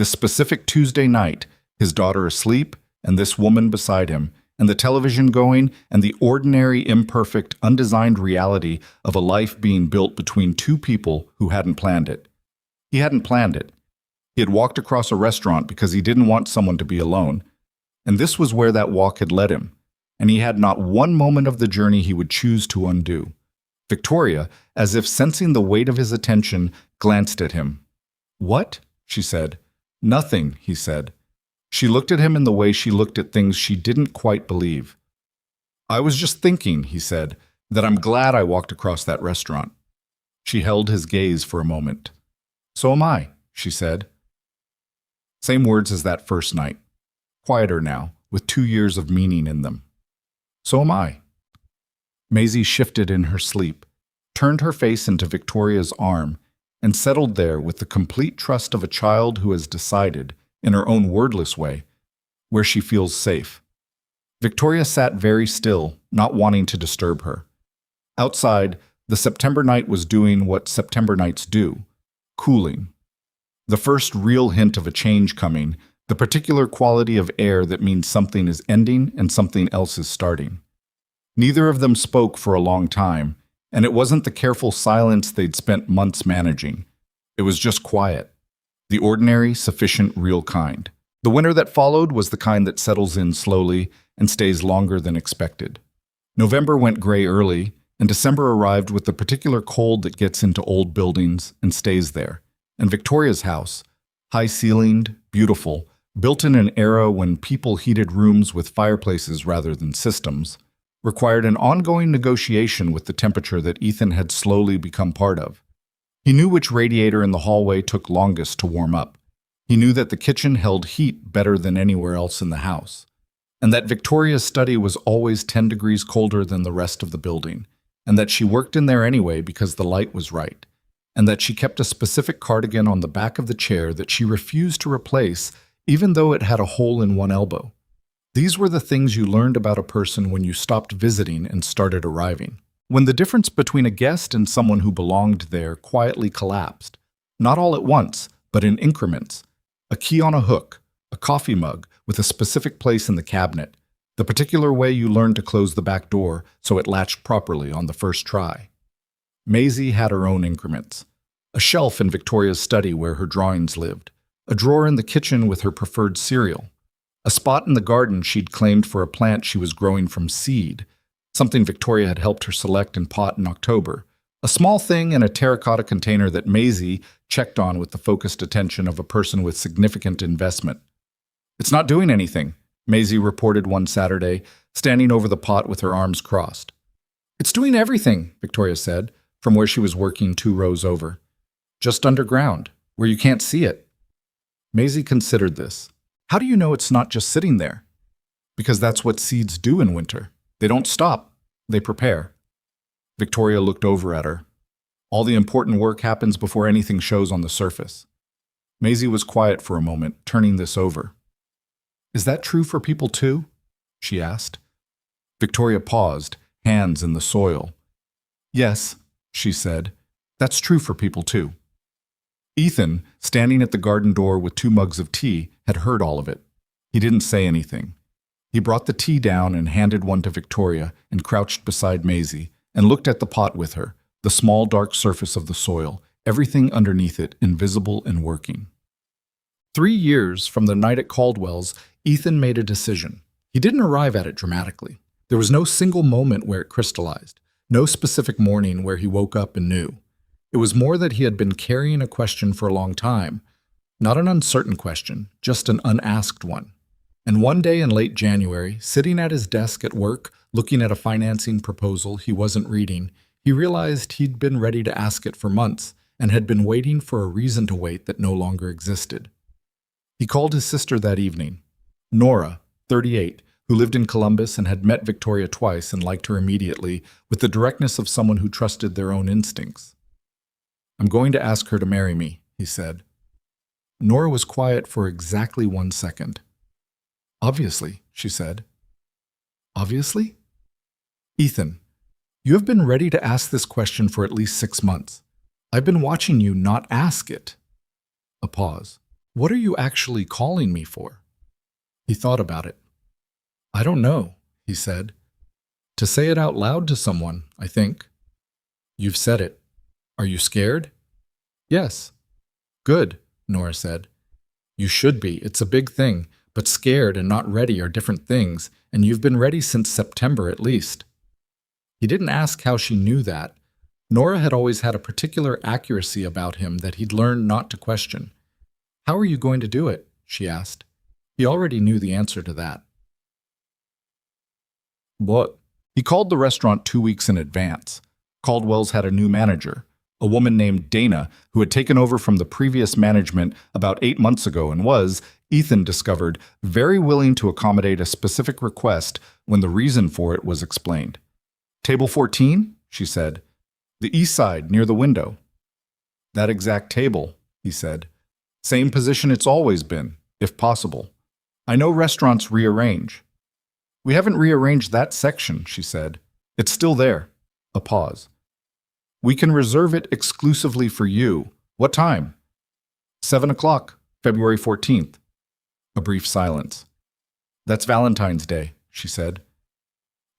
specific Tuesday night, his daughter asleep and this woman beside him, and the television going and the ordinary, imperfect, undesigned reality of a life being built between 2 people who hadn't planned it. He hadn't planned it. He had walked across a restaurant because he didn't want someone to be alone. And this was where that walk had led him. And he had not one moment of the journey he would choose to undo. Victoria, as if sensing the weight of his attention, glanced at him. "What?" she said. "Nothing," he said. She looked at him in the way she looked at things she didn't quite believe. "I was just thinking," he said, "that I'm glad I walked across that restaurant." She held his gaze for a moment. "So am I," she said. Same words as that first night. Quieter now, with 2 years of meaning in them. "So am I." Maisie shifted in her sleep, turned her face into Victoria's arm, and settled there with the complete trust of a child who has decided, in her own wordless way, where she feels safe. Victoria sat very still, not wanting to disturb her. Outside, the September night was doing what September nights do. Cooling. The first real hint of a change coming, the particular quality of air that means something is ending and something else is starting. Neither of them spoke for a long time, and it wasn't the careful silence they'd spent months managing. It was just quiet. The ordinary, sufficient, real kind. The winter that followed was the kind that settles in slowly and stays longer than expected. November went gray early, and December arrived with the particular cold that gets into old buildings and stays there. And Victoria's house, high-ceilinged, beautiful, built in an era when people heated rooms with fireplaces rather than systems, required an ongoing negotiation with the temperature that Ethan had slowly become part of. He knew which radiator in the hallway took longest to warm up. He knew that the kitchen held heat better than anywhere else in the house, and that Victoria's study was always 10 degrees colder than the rest of the building, and that she worked in there anyway because the light was right, and that she kept a specific cardigan on the back of the chair that she refused to replace even though it had a hole in one elbow. These were the things you learned about a person when you stopped visiting and started arriving. When the difference between a guest and someone who belonged there quietly collapsed, not all at once, but in increments. A key on a hook, a coffee mug with a specific place in the cabinet, the particular way you learned to close the back door so it latched properly on the first try. Maisie had her own increments. A shelf in Victoria's study where her drawings lived, a drawer in the kitchen with her preferred cereal, a spot in the garden she'd claimed for a plant she was growing from seed, something Victoria had helped her select and pot in October, a small thing in a terracotta container that Maisie checked on with the focused attention of a person with significant investment. "It's not doing anything," Maisie reported one Saturday, standing over the pot with her arms crossed. "It's doing everything," Victoria said, from where she was working 2 rows over. "Just underground, where you can't see it." Maisie considered this. "How do you know it's not just sitting there?" "Because that's what seeds do in winter. They don't stop, they prepare." Victoria looked over at her. "All the important work happens before anything shows on the surface." Maisie was quiet for a moment, turning this over. "Is that true for people too?" she asked. Victoria paused, hands in the soil. "Yes," she said, "that's true for people too." Ethan, standing at the garden door with 2 mugs of tea, had heard all of it. He didn't say anything. He brought the tea down and handed one to Victoria and crouched beside Maisie and looked at the pot with her, the small dark surface of the soil, everything underneath it invisible and working. 3 years from the night at Caldwell's, Ethan made a decision. He didn't arrive at it dramatically. There was no single moment where it crystallized, no specific morning where he woke up and knew. It was more that he had been carrying a question for a long time, not an uncertain question, just an unasked one. And one day in late January, sitting at his desk at work, looking at a financing proposal he wasn't reading, he realized he'd been ready to ask it for months and had been waiting for a reason to wait that no longer existed. He called his sister that evening, Nora, 38, who lived in Columbus and had met Victoria twice and liked her immediately with the directness of someone who trusted their own instincts. "I'm going to ask her to marry me," he said. Nora was quiet for exactly 1 second. "Obviously," she said. "Obviously?" "Ethan, you have been ready to ask this question for at least 6 months. I've been watching you not ask it." A pause. "What are you actually calling me for?" He thought about it. "I don't know," he said. "To say it out loud to someone, I think." "You've said it. Are you scared?" "Yes." "Good," Nora said. "You should be. It's a big thing. But scared and not ready are different things, and you've been ready since September at least." He didn't ask how she knew that. Nora had always had a particular accuracy about him that he'd learned not to question. "How are you going to do it?" she asked. He already knew the answer to that. What? He called the restaurant 2 weeks in advance. Caldwell's had a new manager, a woman named Dana, who had taken over from the previous management about 8 months ago and was, Ethan discovered, very willing to accommodate a specific request when the reason for it was explained. "Table 14, she said. "The east side, near the window." "That exact table," he said. "Same position it's always been, if possible. I know restaurants rearrange." "We haven't rearranged that section," she said. "It's still there." A pause. "We can reserve it exclusively for you. What time?" 7 o'clock, February 14th. A brief silence. "That's Valentine's Day," she said.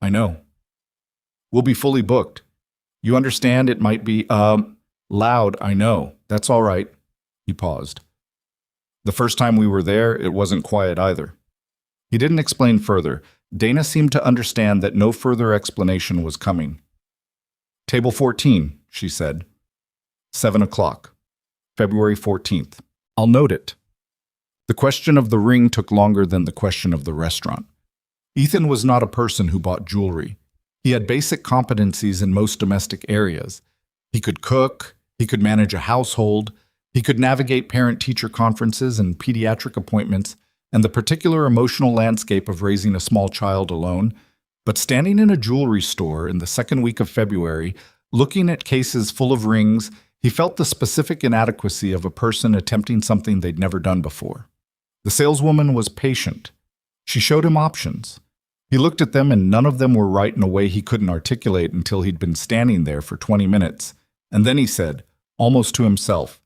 "I know." "We'll be fully booked. You understand it might be, loud, I know. That's all right." He paused. The first time we were there, it wasn't quiet either. He didn't explain further. Dana seemed to understand that no further explanation was coming. Table 14, she said. 7 o'clock, February 14th. I'll note it. The question of the ring took longer than the question of the restaurant. Ethan was not a person who bought jewelry. He had basic competencies in most domestic areas. He could cook, he could manage a household, he could navigate parent-teacher conferences and pediatric appointments, and the particular emotional landscape of raising a small child alone. But standing in a jewelry store in the second week of February, looking at cases full of rings, he felt the specific inadequacy of a person attempting something they'd never done before. The saleswoman was patient. She showed him options. He looked at them and none of them were right in a way he couldn't articulate until he'd been standing there for 20 minutes. And then he said, almost to himself,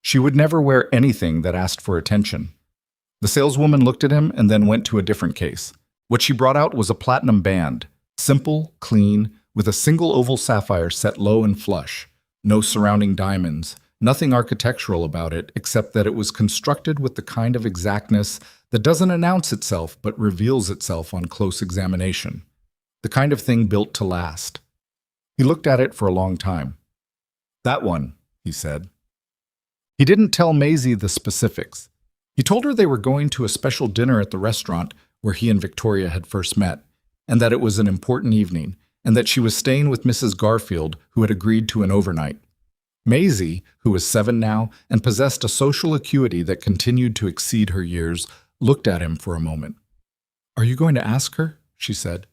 she would never wear anything that asked for attention. The saleswoman looked at him and then went to a different case. What she brought out was a platinum band, simple, clean, with a single oval sapphire set low and flush. No surrounding diamonds, nothing architectural about it except that it was constructed with the kind of exactness that doesn't announce itself but reveals itself on close examination. The kind of thing built to last. He looked at it for a long time. That one, he said. He didn't tell Maisie the specifics. He told her they were going to a special dinner at the restaurant where he and Victoria had first met, and that it was an important evening, and that she was staying with Mrs. Garfield, who had agreed to an overnight. Maisie, who was 7 now and possessed a social acuity that continued to exceed her years, looked at him for a moment. "Are you going to ask her?" she said.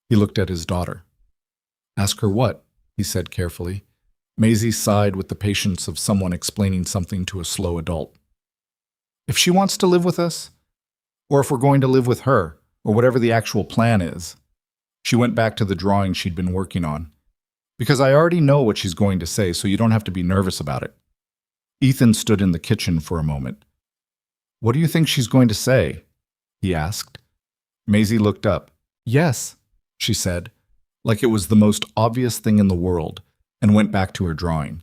He looked at his daughter. "Ask her what?" he said carefully. Maisie sighed with the patience of someone explaining something to a slow adult. "If she wants to live with us, or if we're going to live with her, or whatever the actual plan is." She went back to the drawing she'd been working on. "Because I already know what she's going to say, so you don't have to be nervous about it." Ethan stood in the kitchen for a moment. "What do you think she's going to say?" he asked. Maisie looked up. "Yes," she said, like it was the most obvious thing in the world, and went back to her drawing.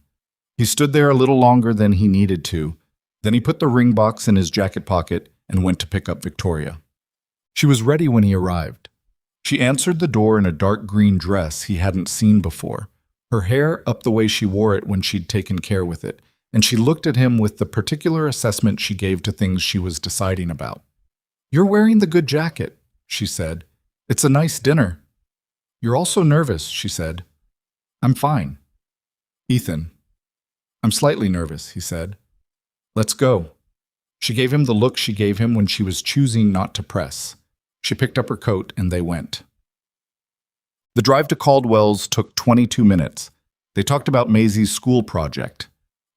He stood there a little longer than he needed to. Then he put the ring box in his jacket pocket and went to pick up Victoria. She was ready when he arrived. She answered the door in a dark green dress he hadn't seen before, her hair up the way she wore it when she'd taken care with it, and she looked at him with the particular assessment she gave to things she was deciding about. "You're wearing the good jacket," she said. "It's a nice dinner." "You're also nervous," she said. "I'm fine." "Ethan." "I'm slightly nervous," he said. "Let's go." She gave him the look she gave him when she was choosing not to press. She picked up her coat and they went. The drive to Caldwell's took 22 minutes. They talked about Maisie's school project,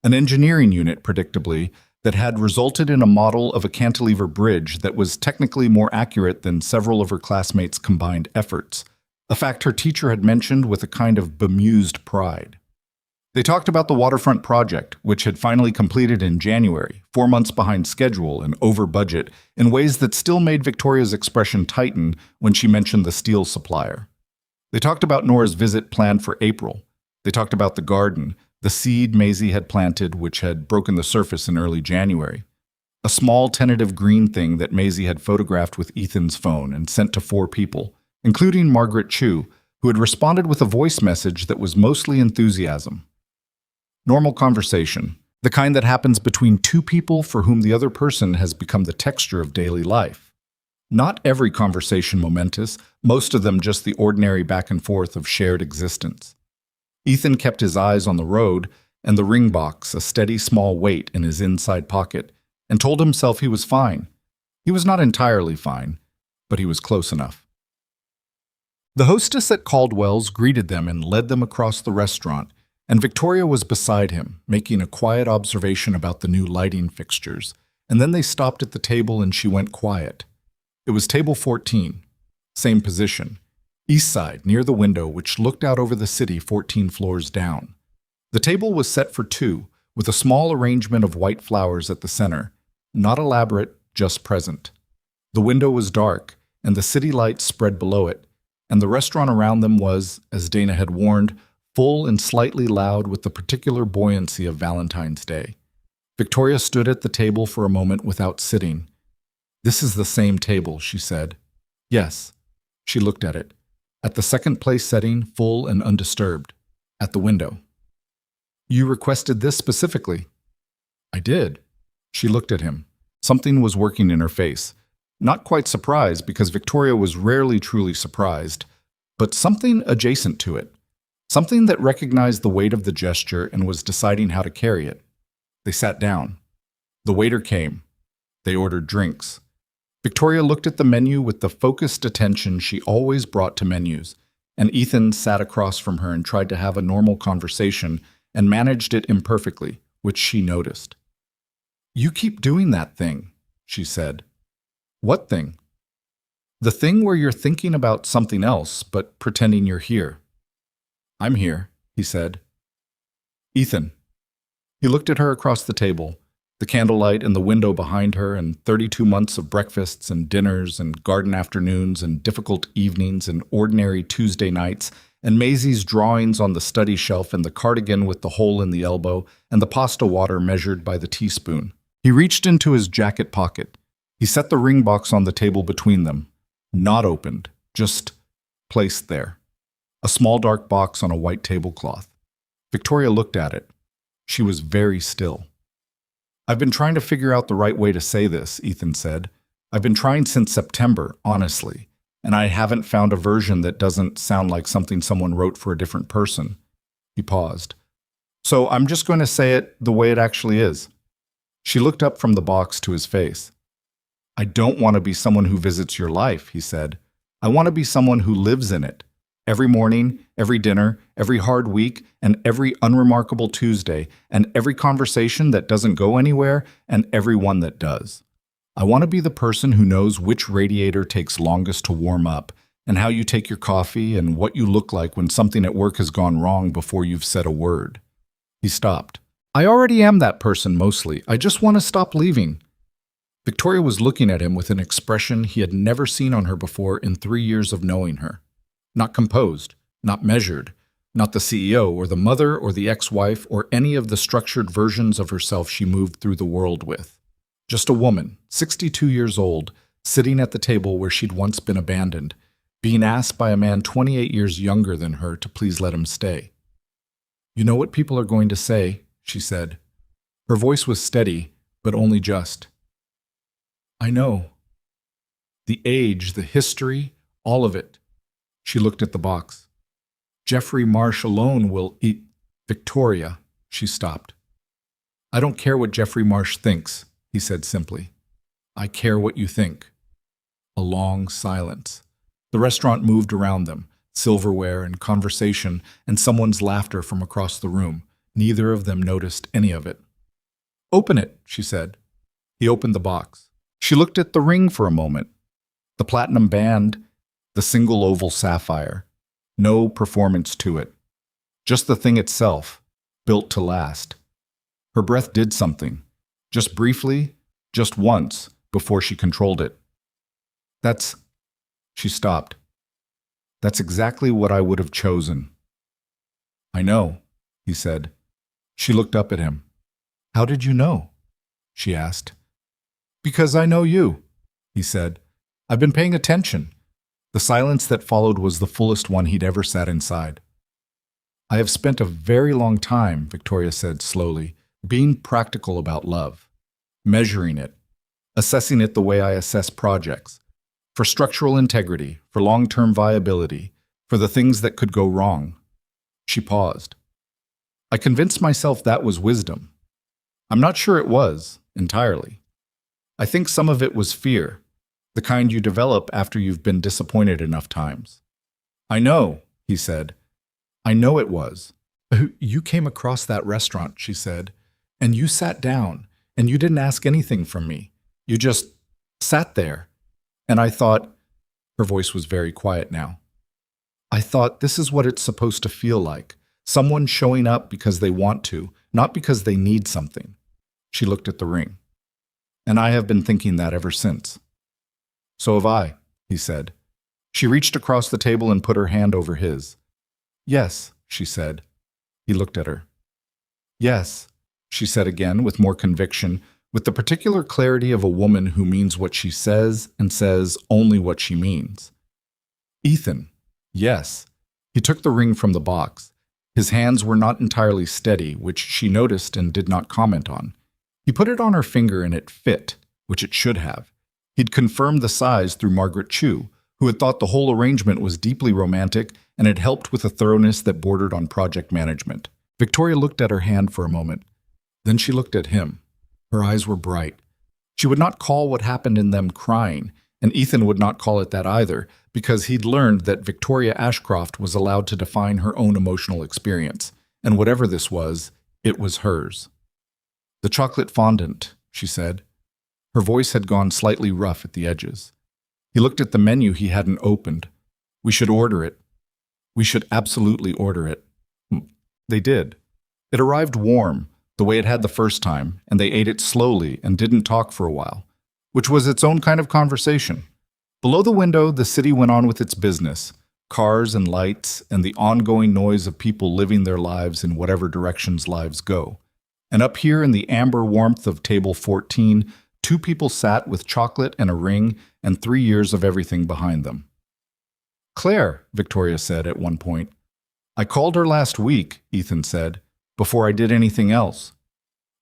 an engineering unit, predictably, that had resulted in a model of a cantilever bridge that was technically more accurate than several of her classmates' combined efforts, a fact her teacher had mentioned with a kind of bemused pride. They talked about the waterfront project, which had finally completed in January, 4 months behind schedule and over budget, in ways that still made Victoria's expression tighten when she mentioned the steel supplier. They talked about Nora's visit planned for April. They talked about the garden, the seed Maisie had planted, which had broken the surface in early January. A small tentative green thing that Maisie had photographed with Ethan's phone and sent to 4 people, including Margaret Chu, who had responded with a voice message that was mostly enthusiasm. Normal conversation, the kind that happens between 2 people for whom the other person has become the texture of daily life. Not every conversation momentous, most of them just the ordinary back and forth of shared existence. Ethan kept his eyes on the road and the ring box, a steady small weight in his inside pocket, and told himself he was fine. He was not entirely fine, but he was close enough. The hostess at Caldwell's greeted them and led them across the restaurant, and Victoria was beside him, making a quiet observation about the new lighting fixtures, and then they stopped at the table and she went quiet. It was table 14, same position, east side, near the window which looked out over the city 14 floors down. The table was set for 2, with a small arrangement of white flowers at the center, not elaborate, just present. The window was dark, and the city lights spread below it, and the restaurant around them was, as Dana had warned, full and slightly loud with the particular buoyancy of Valentine's Day. Victoria stood at the table for a moment without sitting. "This is the same table," she said. "Yes." She looked at it. At the second place setting, full and undisturbed. At the window. "You requested this specifically?" "I did." She looked at him. Something was working in her face. Not quite surprised, because Victoria was rarely truly surprised, but something adjacent to it. Something that recognized the weight of the gesture and was deciding how to carry it. They sat down. The waiter came. They ordered drinks. Victoria looked at the menu with the focused attention she always brought to menus, and Ethan sat across from her and tried to have a normal conversation and managed it imperfectly, which she noticed. "You keep doing that thing," she said. "What thing?" "The thing where you're thinking about something else, but pretending you're here." "I'm here," he said. "Ethan." He looked at her across the table, the candlelight in the window behind her, and 32 months of breakfasts and dinners and garden afternoons and difficult evenings and ordinary Tuesday nights, and Maisie's drawings on the study shelf and the cardigan with the hole in the elbow and the pasta water measured by the teaspoon. He reached into his jacket pocket. He set the ring box on the table between them. Not opened, just placed there. A small dark box on a white tablecloth. Victoria looked at it. She was very still. "I've been trying to figure out the right way to say this," Ethan said. "I've been trying since September, honestly, and I haven't found a version that doesn't sound like something someone wrote for a different person." He paused. "So I'm just going to say it the way it actually is." She looked up from the box to his face. "I don't want to be someone who visits your life," he said. "I want to be someone who lives in it. Every morning, every dinner, every hard week, and every unremarkable Tuesday, and every conversation that doesn't go anywhere, and every one that does. I want to be the person who knows which radiator takes longest to warm up, and how you take your coffee, and what you look like when something at work has gone wrong before you've said a word." He stopped. "I already am that person mostly. I just want to stop leaving." Victoria was looking at him with an expression he had never seen on her before in 3 years of knowing her. Not composed, not measured, not the CEO or the mother or the ex-wife or any of the structured versions of herself she moved through the world with. Just a woman, 62 years old, sitting at the table where she'd once been abandoned, being asked by a man 28 years younger than her to please let him stay. "You know what people are going to say," she said. Her voice was steady, but only just. "I know. The age, the history, all of it." She looked at the box. "Jeffrey Marsh alone will eat." "Victoria," she stopped. "I don't care what Jeffrey Marsh thinks," he said simply. "I care what you think." A long silence. The restaurant moved around them, silverware and conversation and someone's laughter from across the room. Neither of them noticed any of it. "Open it," she said. He opened the box. She looked at the ring for a moment. The platinum band, the single oval sapphire. No performance to it. Just the thing itself, built to last. Her breath did something. Just briefly, just once, before she controlled it. "That's..." She stopped. "That's exactly what I would have chosen." "I know," he said. She looked up at him. "How did you know?" she asked. "Because I know you," he said. "I've been paying attention." The silence that followed was the fullest one he'd ever sat inside. "I have spent a very long time," Victoria said slowly, "being practical about love, measuring it, assessing it the way I assess projects, for structural integrity, for long-term viability, for the things that could go wrong." She paused. "I convinced myself that was wisdom. I'm not sure it was, entirely. I think some of it was fear. The kind you develop after you've been disappointed enough times." "I know," he said. "I know it was." "You came across that restaurant," she said, "and you sat down, and you didn't ask anything from me. You just sat there. And I thought," her voice was very quiet now, "I thought this is what it's supposed to feel like. Someone showing up because they want to, not because they need something." She looked at the ring. "And I have been thinking that ever since." "So have I," he said. She reached across the table and put her hand over his. "Yes," she said. He looked at her. "Yes, she said again with more conviction, with the particular clarity of a woman who means what she says and says only what she means. Ethan. Yes. He took the ring from the box. His hands were not entirely steady, which she noticed and did not comment on. He put it on her finger and it fit, which it should have. He'd confirmed the size through Margaret Chu, who had thought the whole arrangement was deeply romantic and had helped with a thoroughness that bordered on project management. Victoria looked at her hand for a moment. Then she looked at him. Her eyes were bright. She would not call what happened in them crying, and Ethan would not call it that either, because he'd learned that Victoria Ashcroft was allowed to define her own emotional experience, and whatever this was, it was hers. "The chocolate fondant," she said. Her voice had gone slightly rough at the edges. He looked at the menu he hadn't opened. "We should order it. We should absolutely order it." They did. It arrived warm, the way it had the first time, and they ate it slowly and didn't talk for a while, which was its own kind of conversation. Below the window, the city went on with its business, cars and lights, and the ongoing noise of people living their lives in whatever directions lives go. And up here in the amber warmth of table 14, two people sat with chocolate and a ring and 3 years of everything behind them. "Claire," Victoria said at one point. "I called her last week," Ethan said, "before I did anything else."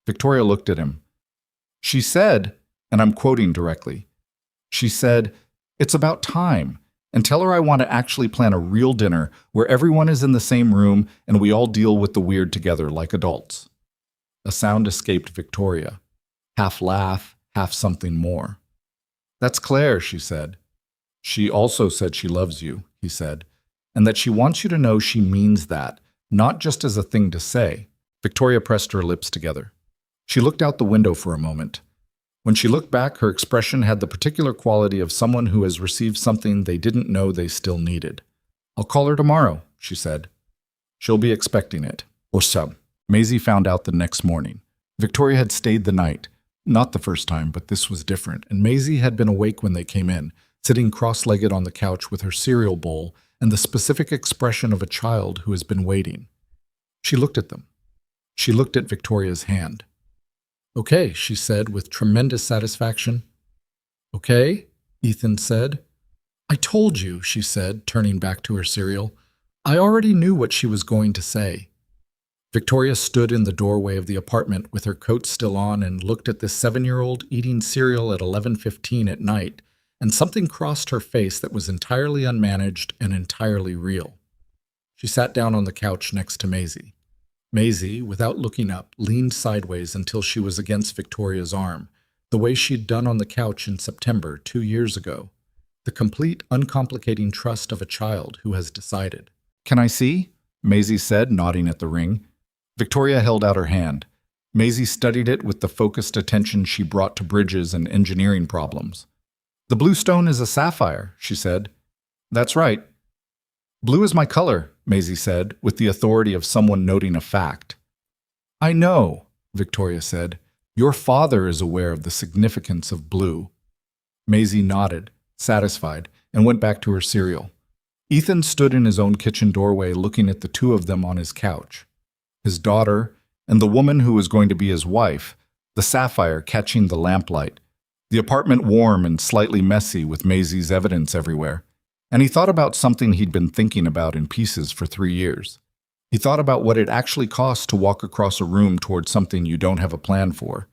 Victoria looked at him. She said, and I'm quoting directly, she said, "It's about time, and tell her I want to actually plan a real dinner where everyone is in the same room and we all deal with the weird together like adults." A sound escaped Victoria, half laugh, half something more. "That's Claire," she said. "She also said she loves you," he said, "and that she wants you to know she means that, not just as a thing to say." Victoria pressed her lips together. She looked out the window for a moment. When she looked back, her expression had the particular quality of someone who has received something they didn't know they still needed. "I'll call her tomorrow," she said. "She'll be expecting it." Or so. Maisie found out the next morning. Victoria had stayed the night. Not the first time, but this was different, and Maisie had been awake when they came in, sitting cross-legged on the couch with her cereal bowl and the specific expression of a child who has been waiting. She looked at them. She looked at Victoria's hand. "Okay," she said with tremendous satisfaction. "Okay," Ethan said. "I told you," she said, turning back to her cereal. "I already knew what she was going to say." Victoria stood in the doorway of the apartment with her coat still on and looked at this 7-year-old eating cereal at 11:15 at night, and something crossed her face that was entirely unmanaged and entirely real. She sat down on the couch next to Maisie. Maisie, without looking up, leaned sideways until she was against Victoria's arm, the way she'd done on the couch in September 2 years ago. The complete, uncomplicating trust of a child who has decided. "Can I see?" Maisie said, nodding at the ring. Victoria held out her hand. Maisie studied it with the focused attention she brought to bridges and engineering problems. "The blue stone is a sapphire," she said. "That's right." "Blue is my color," Maisie said, with the authority of someone noting a fact. "I know," Victoria said. "Your father is aware of the significance of blue." Maisie nodded, satisfied, and went back to her cereal. Ethan stood in his own kitchen doorway looking at the two of them on his couch. His daughter, and the woman who was going to be his wife, the sapphire catching the lamplight, the apartment warm and slightly messy with Maisie's evidence everywhere. And he thought about something he'd been thinking about in pieces for 3 years. He thought about what it actually costs to walk across a room toward something you don't have a plan for.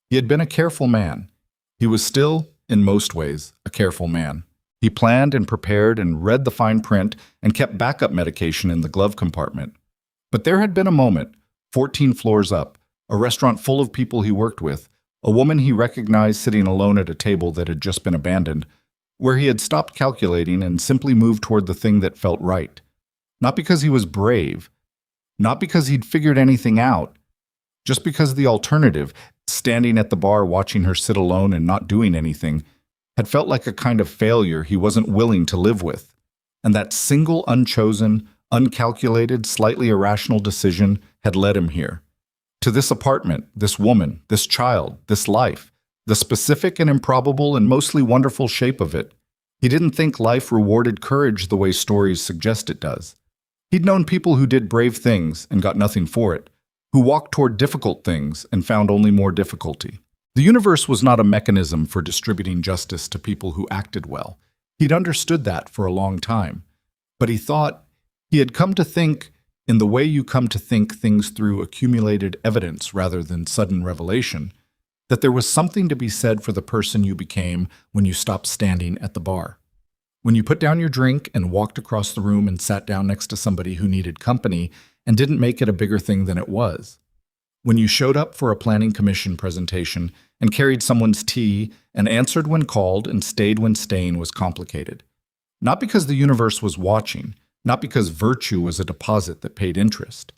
He had been a careful man. He was still, in most ways, a careful man. He planned and prepared and read the fine print and kept backup medication in the glove compartment. But there had been a moment, 14 floors up, a restaurant full of people he worked with, a woman he recognized sitting alone at a table that had just been abandoned, where he had stopped calculating and simply moved toward the thing that felt right. Not because he was brave, not because he'd figured anything out, just because the alternative, standing at the bar watching her sit alone and not doing anything, had felt like a kind of failure he wasn't willing to live with. And that single unchosen, uncalculated, slightly irrational decision had led him here. To this apartment, this woman, this child, this life, the specific and improbable and mostly wonderful shape of it. He didn't think life rewarded courage the way stories suggest it does. He'd known people who did brave things and got nothing for it, who walked toward difficult things and found only more difficulty. The universe was not a mechanism for distributing justice to people who acted well. He'd understood that for a long time. But he thought he had come to think in the way you come to think things through accumulated evidence rather than sudden revelation, that there was something to be said for the person you became when you stopped standing at the bar. When you put down your drink and walked across the room and sat down next to somebody who needed company and didn't make it a bigger thing than it was. When you showed up for a planning commission presentation and carried someone's tea and answered when called and stayed when staying was complicated. Not because the universe was watching, not because virtue was a deposit that paid interest,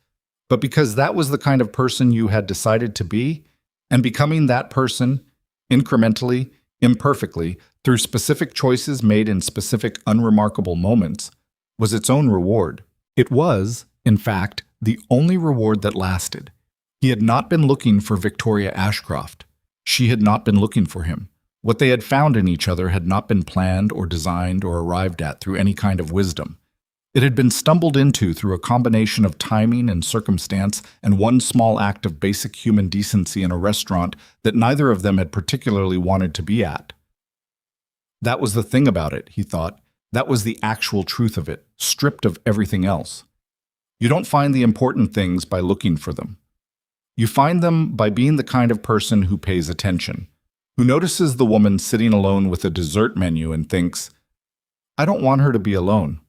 but because that was the kind of person you had decided to be, and becoming that person, incrementally, imperfectly, through specific choices made in specific unremarkable moments, was its own reward. It was, in fact, the only reward that lasted. He had not been looking for Victoria Ashcroft. She had not been looking for him. What they had found in each other had not been planned or designed or arrived at through any kind of wisdom. It had been stumbled into through a combination of timing and circumstance and one small act of basic human decency in a restaurant that neither of them had particularly wanted to be at. That was the thing about it, he thought. That was the actual truth of it, stripped of everything else. You don't find the important things by looking for them. You find them by being the kind of person who pays attention, who notices the woman sitting alone with a dessert menu and thinks, I don't want her to be alone,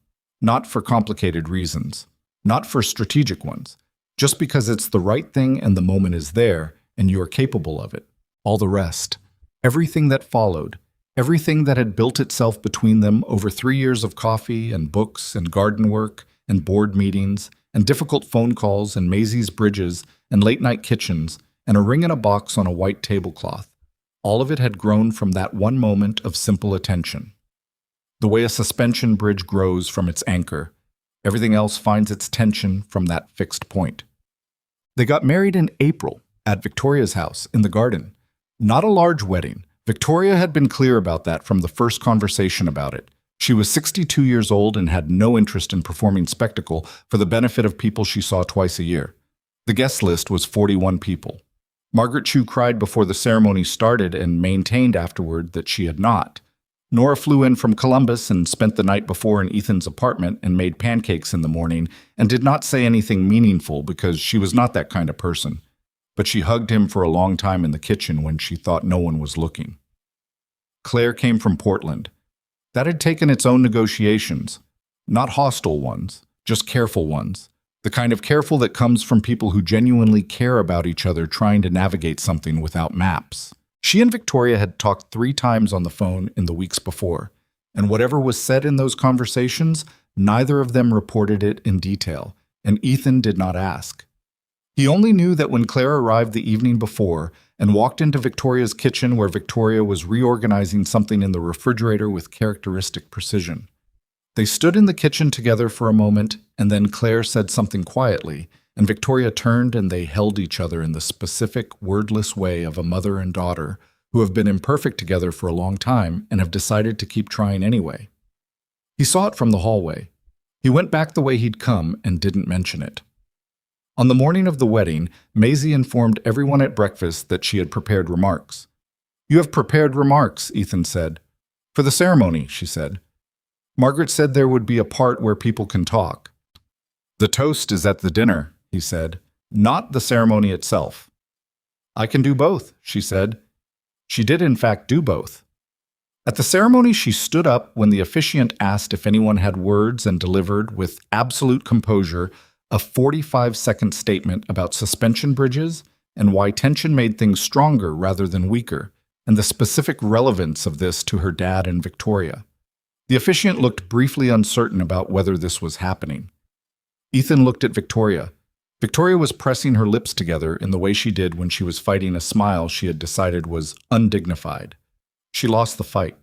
not for complicated reasons, not for strategic ones, just because it's the right thing and the moment is there and you are capable of it. All the rest, everything that followed, everything that had built itself between them over 3 years of coffee and books and garden work and board meetings and difficult phone calls and Maisie's bridges and late-night kitchens and a ring in a box on a white tablecloth. All of it had grown from that one moment of simple attention. The way a suspension bridge grows from its anchor, everything else finds its tension from that fixed point. They got married in April at Victoria's house in the garden. Not a large wedding. Victoria had been clear about that from the first conversation about it. She was 62 years old and had no interest in performing spectacle for the benefit of people she saw twice a year. The guest list was 41 people. Margaret Chu cried before the ceremony started and maintained afterward that she had not. Nora flew in from Columbus and spent the night before in Ethan's apartment and made pancakes in the morning and did not say anything meaningful because she was not that kind of person. But she hugged him for a long time in the kitchen when she thought no one was looking. Claire came from Portland. That had taken its own negotiations. Not hostile ones, just careful ones. The kind of careful that comes from people who genuinely care about each other trying to navigate something without maps. She and Victoria had talked 3 times on the phone in the weeks before, and whatever was said in those conversations, neither of them reported it in detail, and Ethan did not ask. He only knew that when Claire arrived the evening before and walked into Victoria's kitchen where Victoria was reorganizing something in the refrigerator with characteristic precision. They stood in the kitchen together for a moment, and then Claire said something quietly, and Victoria turned and they held each other in the specific, wordless way of a mother and daughter who have been imperfect together for a long time and have decided to keep trying anyway. He saw it from the hallway. He went back the way he'd come and didn't mention it. On the morning of the wedding, Maisie informed everyone at breakfast that she had prepared remarks. You have prepared remarks, Ethan said. For the ceremony, she said. Margaret said there would be a part where people can talk. The toast is at the dinner, he said, not the ceremony itself. I can do both, she said. She did in fact do both. At the ceremony, she stood up when the officiant asked if anyone had words and delivered with absolute composure a 45-second statement about suspension bridges and why tension made things stronger rather than weaker, and the specific relevance of this to her dad and Victoria. The officiant looked briefly uncertain about whether this was happening. Ethan looked at Victoria. Victoria was pressing her lips together in the way she did when she was fighting a smile she had decided was undignified. She lost the fight.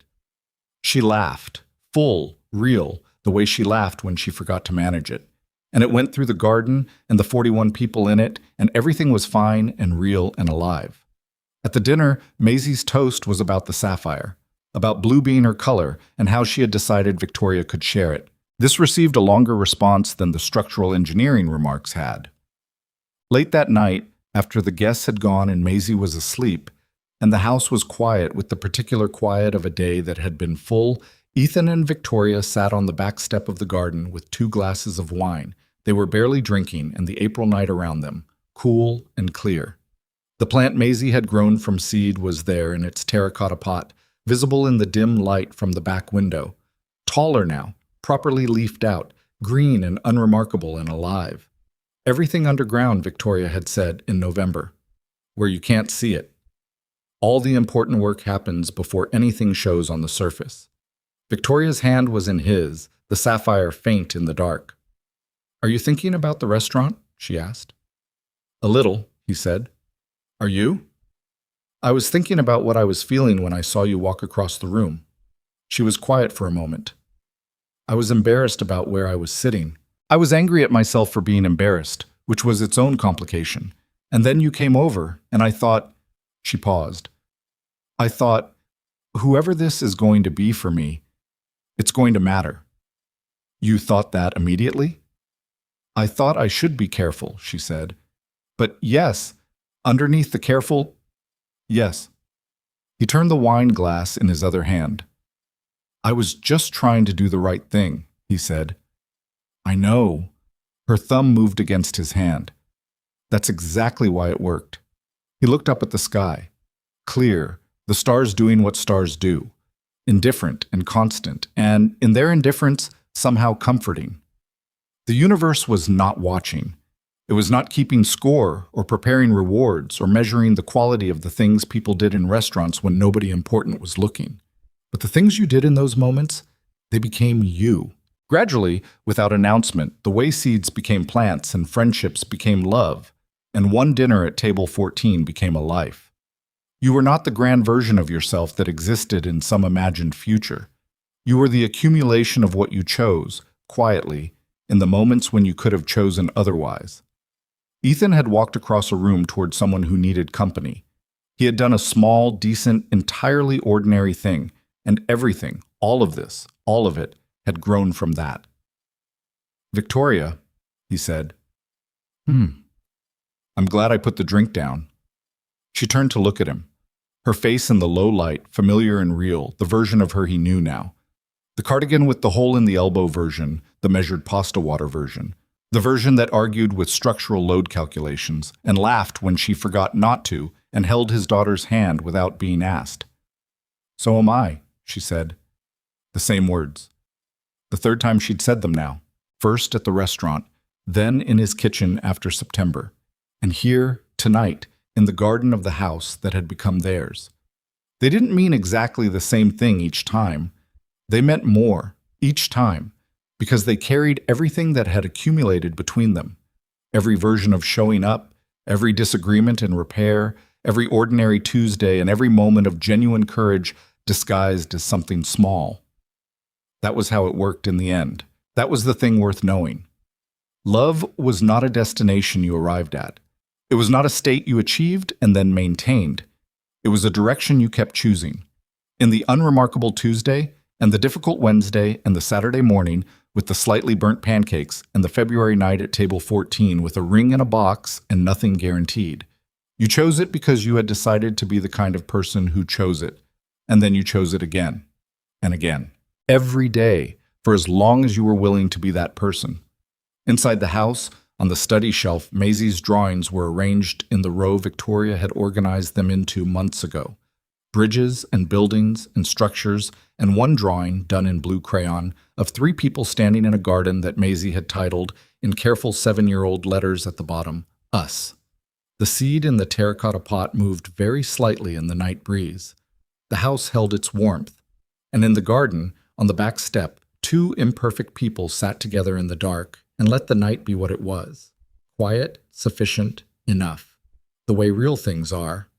She laughed, full, real, the way she laughed when she forgot to manage it. And it went through the garden and the 41 people in it, and everything was fine and real and alive. At the dinner, Maisie's toast was about the sapphire, about blue being her color and how she had decided Victoria could share it. This received a longer response than the structural engineering remarks had. Late that night, after the guests had gone and Maisie was asleep, and the house was quiet with the particular quiet of a day that had been full, Ethan and Victoria sat on the back step of the garden with 2 glasses of wine. They were barely drinking, and the April night around them, cool and clear. The plant Maisie had grown from seed was there in its terracotta pot, visible in the dim light from the back window. Taller now, properly leafed out, green and unremarkable and alive. Everything underground, Victoria had said in November, where you can't see it. All the important work happens before anything shows on the surface. Victoria's hand was in his, the sapphire faint in the dark. "Are you thinking about the restaurant?" she asked. "A little," he said. "Are you?" "I was thinking about what I was feeling when I saw you walk across the room." She was quiet for a moment. "I was embarrassed about where I was sitting. I was angry at myself for being embarrassed, which was its own complication. And then you came over, and I thought—" She paused. "I thought, whoever this is going to be for me, it's going to matter." "You thought that immediately?" "I thought I should be careful," she said. "But yes, underneath the careful, yes." He turned the wine glass in his other hand. "I was just trying to do the right thing," he said. "I know." Her thumb moved against his hand. "That's exactly why it worked." He looked up at the sky. Clear, the stars doing what stars do. Indifferent and constant, and in their indifference, somehow comforting. The universe was not watching. It was not keeping score or preparing rewards or measuring the quality of the things people did in restaurants when nobody important was looking. But the things you did in those moments, they became you. Gradually, without announcement, the way seeds became plants and friendships became love, and one dinner at table 14 became a life. You were not the grand version of yourself that existed in some imagined future. You were the accumulation of what you chose, quietly, in the moments when you could have chosen otherwise. Ethan had walked across a room toward someone who needed company. He had done a small, decent, entirely ordinary thing, and everything, all of this, all of it, had grown from that. "Victoria," he said. "I'm glad I put the drink down." She turned to look at him. Her face in the low light, familiar and real, the version of her he knew now. The cardigan with the hole in the elbow version, the measured pasta water version. The version that argued with structural load calculations and laughed when she forgot not to and held his daughter's hand without being asked. "So am I," she said. The same words. The 3rd time she'd said them now. First at the restaurant, then in his kitchen after September. And here, tonight, in the garden of the house that had become theirs. They didn't mean exactly the same thing each time. They meant more, each time, because they carried everything that had accumulated between them. Every version of showing up, every disagreement and repair, every ordinary Tuesday, and every moment of genuine courage disguised as something small. That was how it worked in the end. That was the thing worth knowing. Love was not a destination you arrived at. It was not a state you achieved and then maintained. It was a direction you kept choosing. In the unremarkable Tuesday, and the difficult Wednesday, and the Saturday morning, with the slightly burnt pancakes, and the February night at table 14 with a ring in a box and nothing guaranteed. You chose it because you had decided to be the kind of person who chose it. And then you chose it again, and again. Every day, for as long as you were willing to be that person. Inside the house, on the study shelf, Maisie's drawings were arranged in the row Victoria had organized them into months ago. Bridges and buildings and structures, and one drawing, done in blue crayon, of 3 people standing in a garden that Maisie had titled, in careful 7-year-old letters at the bottom, "Us." The seed in the terracotta pot moved very slightly in the night breeze. The house held its warmth, and in the garden, on the back step, 2 imperfect people sat together in the dark and let the night be what it was. Quiet, sufficient, enough. The way real things are,